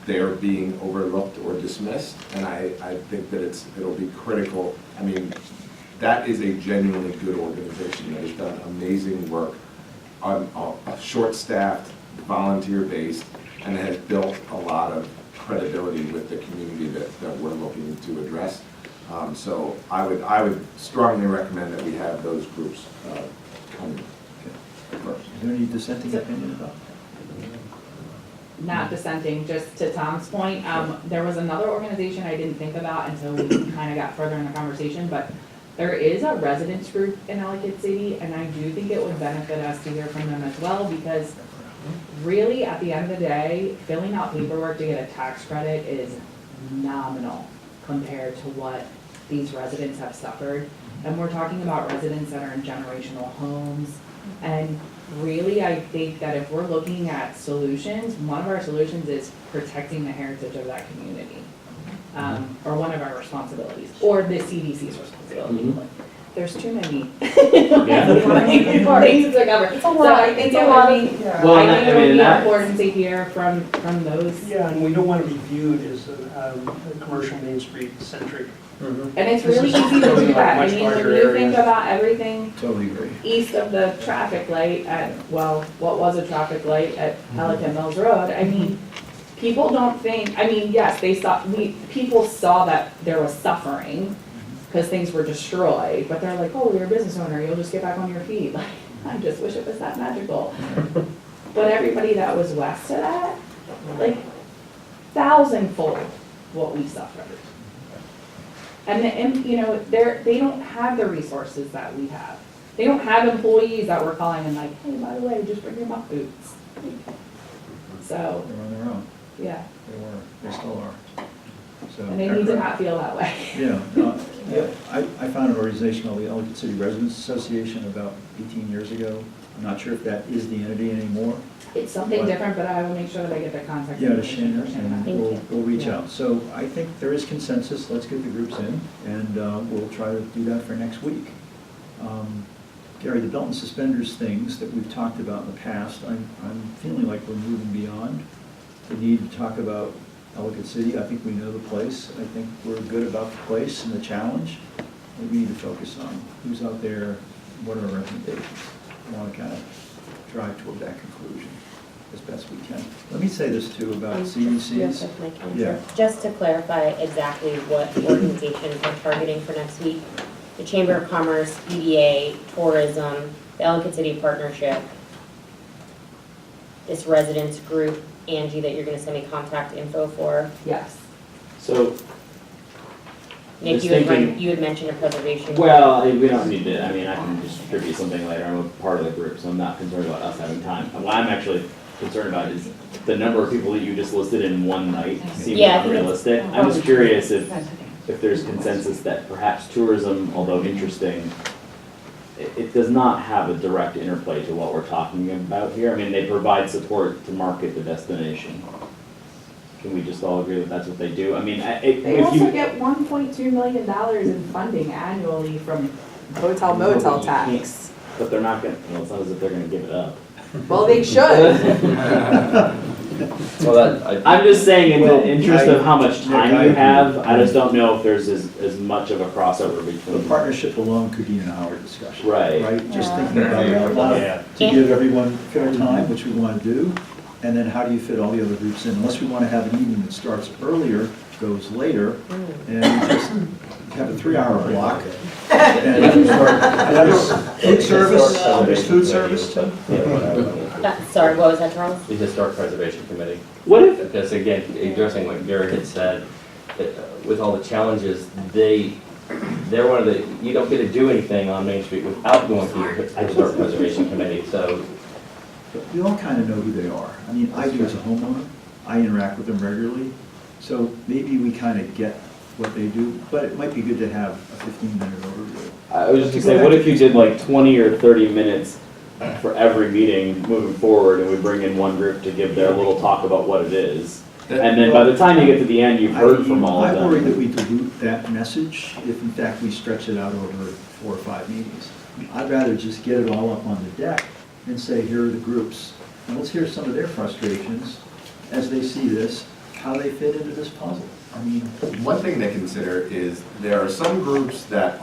E: they're being overlooked or dismissed. And I think that it'll be critical. I mean, that is a genuinely good organization that has done amazing work on a short-staffed, volunteer-based, and has built a lot of credibility with the community that we're looking to address. So I would strongly recommend that we have those groups come first.
A: is there any dissenting opinion about that?
C: Not dissenting, just to Tom's point, there was another organization I didn't think about until we kind of got further in the conversation, but there is a residents group in Ellicott City, and I do think it would benefit us to hear from them as well, because really, at the end of the day, filling out paperwork to get a tax credit is nominal compared to what these residents have suffered. And we're talking about residents that are in generational homes. And really, I think that if we're looking at solutions, one of our solutions is protecting the heritage of that community. Or one of our responsibilities, or the CDC's responsibility.
H: Mhm.
C: There's too many.
H: Yeah.
C: Things to cover.
M: It's a
C: So
M: lot.
C: I think
M: It's
C: it
M: a lot.
C: would be,
M: Yeah.
H: Well,
C: I think it would be
H: that's-
C: important to hear from those.
D: Yeah, and we don't want to be viewed as a commercial Main Street centric.
C: And it's
D: This
C: really
D: is
C: easy to
D: really
C: do that. I
D: much
C: mean, when
D: larger
C: you think
D: area.
C: about everything
A: Totally agree.
C: east of the traffic light at, well, what was a traffic light at Ellicott Mills Road, I mean, people don't think, I mean, yes, people saw that there was suffering because things were destroyed, but they're like, oh, you're a business owner, you'll just get back on your feet. Like, I just wish it was that magical. But everybody that was west of that, like, thousandfold what we suffered. And you know, they don't have the resources that we have. They don't have employees that were calling and like, hey, by the way, just bring your muck boots. So,
A: They're on their own.
C: yeah,
A: They still are. So.
C: and they need to not feel that way.
A: Yeah, I found an organization called the Ellicott City Residents Association about 18 years ago. I'm not sure if that is the entity anymore.
C: It's something different, but I will make sure that I get the contact
A: Yeah, to
C: information.
A: Shannon, and
G: Thank you.
A: we'll reach
C: Yeah.
A: out. So I think there is consensus, let's get the groups in, and we'll try to do that for next week. Gary, the belt and suspenders things that we've talked about in the past, I'm feeling like we're moving beyond the need to talk about Ellicott City. I think we know the place. I think we're good about the place and the challenge. What we need to focus on, who's out there, what are our recommendations? I want to kind of drive toward that conclusion as best we can. Let me say this too about CDCs. Yeah.
G: Just to clarify exactly what organizations we're targeting for next week, the Chamber of Commerce, EDA, tourism, the Ellicott City Partnership, this residents group, Angie, that you're gonna send me contact info for.
C: Yes.
H: So,
G: Nick,
H: Just
G: you had
H: thinking-
G: you had mentioned a preservation.
H: well, we don't need to, I mean, I can distribute something later, I'm a part of the group, so I'm not concerned about us having time. What I'm actually concerned about is the number of people that you just listed in one night seems
G: Yeah, I think it's
H: unrealistic. I'm just curious if there's consensus that perhaps tourism, although interesting, it does not have a direct interplay to what we're talking about here. I mean, they provide support to market the destination. Can we just all agree that that's what they do? I mean,
C: They
H: if
C: also
H: you.
C: get $1.2 million in funding annually from hotel
H: But
C: motel
H: you can't-
C: tax.
H: But they're not gonna, well, it's not as if they're gonna give it up.
C: Well, they should.
J: Well, that,
H: I'm just saying in
A: Well,
H: the interest of how much
A: Nick,
H: time
A: I
H: you
A: agree.
H: have, I just don't know if there's as much of a crossover
A: The
H: between.
A: partnership alone could be an hour discussion.
H: Right.
A: Right, just
M: Yeah.
A: thinking about it out loud,
H: Yeah.
A: to give everyone fair time, which we want to do, and then how do you fit all the other groups in? Unless we want to have an evening that starts earlier, goes later, and we just have a 3-hour block. And food service, there's food service too.
G: Sorry, what was that, Charles?
J: the Historic Preservation Committee.
H: What if,
J: Because again, addressing what Gary had said, with all the challenges, they're one of the, you don't get to do anything on Main Street without going through the Historic Preservation Committee, so
A: But we all kind of know who they are. I mean, I do as a homeowner, I interact with them regularly, so maybe we kind of get what they do, but it might be good to have a 15-minute overview.
H: I was just gonna say, what if you did like 20 or 30 minutes for every meeting moving forward, and we bring in one group to give their little talk about what it is? And then by the time you get to the end, you've heard from all of them.
A: I worry that we dilute that message if in fact we stretch it out over 4 or 5 meetings. I'd rather just get it all up on the deck and say, here are the groups, and let's hear some of their frustrations as they see this, how they fit into this puzzle. I mean,
E: One thing to consider is there are some groups that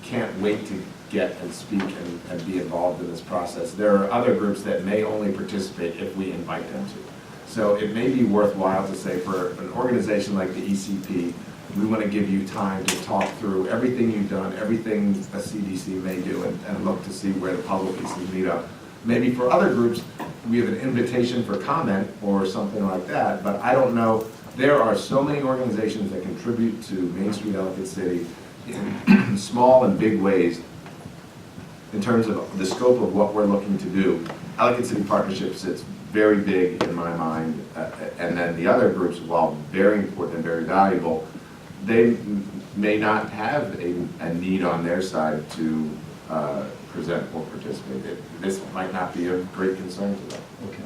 E: can't wait to get and speak and be involved in this process. There are other groups that may only participate if we invite them to. So it may be worthwhile to say, for an organization like the ECP, we want to give you time to talk through everything you've done, everything a CDC may do, and look to see where the puzzle pieces meet up. Maybe for other groups, we have an invitation for comment or something like that, but I don't know. There are so many organizations that contribute to Main Street, Ellicott City in small and big ways in terms of the scope of what we're looking to do. Ellicott City Partnership sits very big in my mind, and then the other groups, while very important and very valuable, they may not have a need on their side to present or participate. This might not be of great concern to them.
A: okay.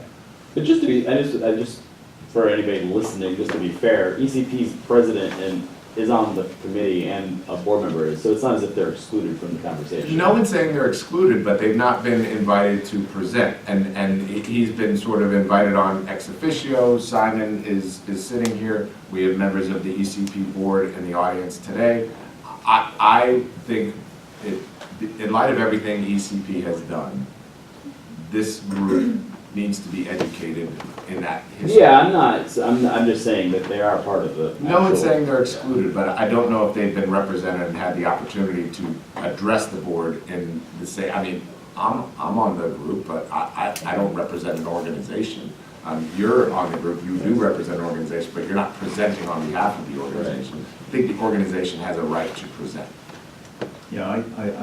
H: But just to be, I just, for anybody listening, just to be fair, ECP's president and is on the committee and a board member is, so it's not as if they're excluded from the conversation.
E: No one's saying they're excluded, but they've not been invited to present, and he's been sort of invited on ex officio. Simon is sitting here. We have members of the ECP board in the audience today. I think, in light of everything ECP has done, this group needs to be educated in that history.
H: Yeah, I'm just saying that they are part of the.
E: No one's
H: actual-
E: saying they're excluded, but I don't know if they've been represented and had the opportunity to address the board in the say, I mean, I'm on the group, but I don't represent an organization. You're on the group, you do represent an organization, but you're not presenting on behalf of the organization. I think the organization has a right to present.
A: Yeah, I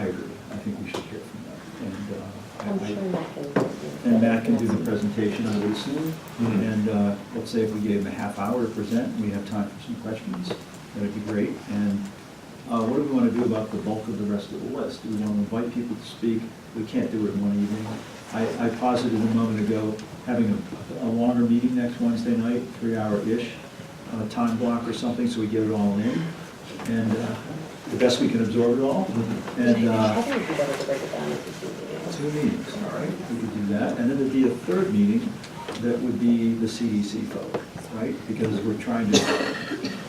A: agree. I think we should hear from them.
G: I'm sure Matt can.
A: And Matt can do the presentation, I would assume.
E: Mhm.
A: And let's say if we gave him a half hour to present, and we have time for some questions, that'd be great. And what do we want to do about the bulk of the rest of the list? Do we want to invite people to speak? We can't do it in one evening. I posited a moment ago, having a longer meeting next Wednesday night, 3-hour-ish, time block or something, so we get it all in. And the best we can absorb it all. And
G: I think it'd be better to break it down into 2 meetings.
A: 2 meetings, all right, we could do that. And then there'd be a third meeting that would be the CDC vote, right? Because we're trying to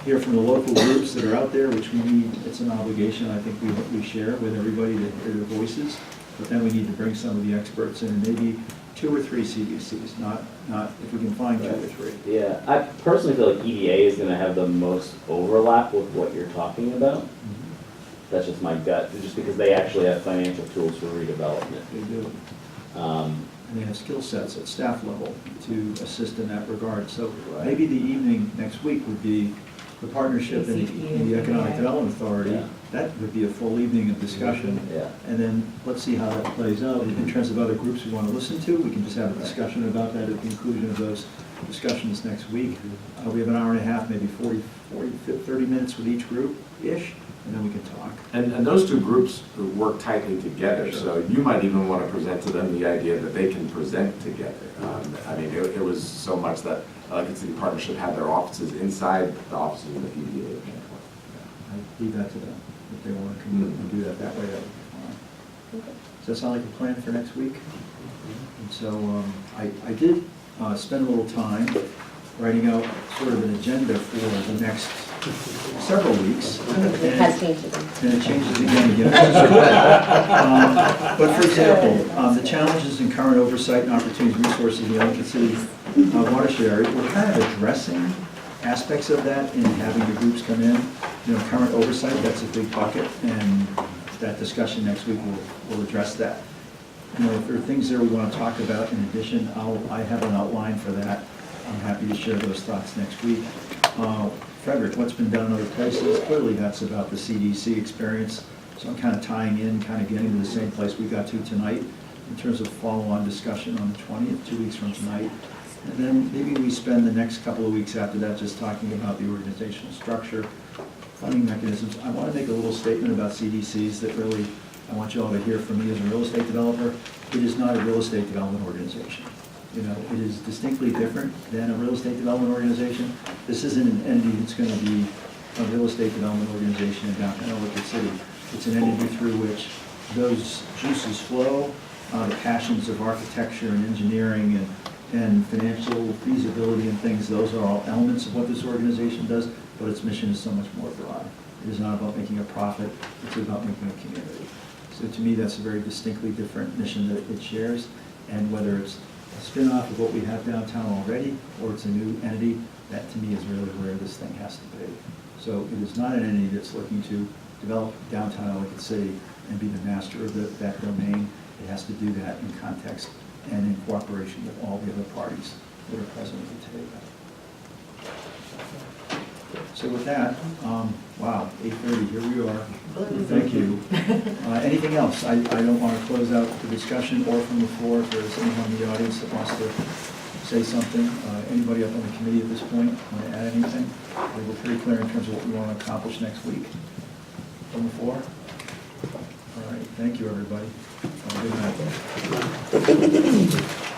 A: hear from the local groups that are out there, which we need, it's an obligation, I think we share with everybody to hear their voices. But then we need to bring some of the experts in, maybe 2 or 3 CDCs, not if we can find 2 or 3.
H: Yeah, I personally feel like EDA is gonna have the most overlap with what you're talking about. That's just my gut, just because they actually have financial tools for redevelopment.
A: They do. And they have skill sets at staff level to assist in that regard. So
H: Right.
A: maybe the evening next week would be the partnership and the Economic Development Authority.
H: Yeah.
A: That would be a full evening of discussion.
H: Yeah.
A: And then let's see how that plays out. In terms of other groups we want to listen to, we can just have a discussion about that at the conclusion of those discussions next week. We have an hour and a half, maybe 30 minutes with each group-ish, and then we can talk.
E: And those two groups work tightly together, so you might even want to present to them the idea that they can present together. I mean, it was so much that Ellicott City Partnership had their offices inside the offices of the PDA.
A: I leave that to them. If they want to do that way, that would be fine. Does that sound like a plan for next week? And so I did spend a little time writing out sort of an agenda for the next several weeks.
G: It has changed again.
A: And it changes again. But for example, the challenges in current oversight and opportunities resources in the Ellicott City watershed area, we're kind of addressing aspects of that in having the groups come in. Current oversight, that's a big bucket, and that discussion next week will address that. If there are things there we want to talk about in addition, I have an outline for that. I'm happy to share those thoughts next week. Frederick, what's been done in other places? Clearly that's about the CDC experience. So I'm kind of tying in, kind of getting to the same place we got to tonight in terms of follow-on discussion on the 20th, 2 weeks from tonight. And then maybe we spend the next couple of weeks after that just talking about the organizational structure, funding mechanisms. I want to make a little statement about CDCs that really I want you all to hear from me as a real estate developer. It is not a real estate development organization. It is distinctly different than a real estate development organization. This isn't an entity that's going to be a real estate development organization in downtown Ellicott City. It's an entity through which those juices flow, the passions of architecture and engineering and financial feasibility and things. Those are all elements of what this organization does, but its mission is so much more broad. It is not about making a profit, it's about making a community. So to me, that's a very distinctly different mission that it shares, and whether it's a spin-off of what we have downtown already, or it's a new entity, that to me is really where this thing has to be. So it is not an entity that's looking to develop downtown Ellicott City and be the master of that domain. It has to do that in context and in cooperation with all the other parties that are present at the table. So with that, wow, 8:30, here we are. Thank you. Anything else? I don't want to close out the discussion or from the floor if there's anyone in the audience that wants to say something. Anybody up on the committee at this point want to add anything? We're pretty clear in terms of what we want to accomplish next week. From the floor? All right, thank you, everybody. Have a good night.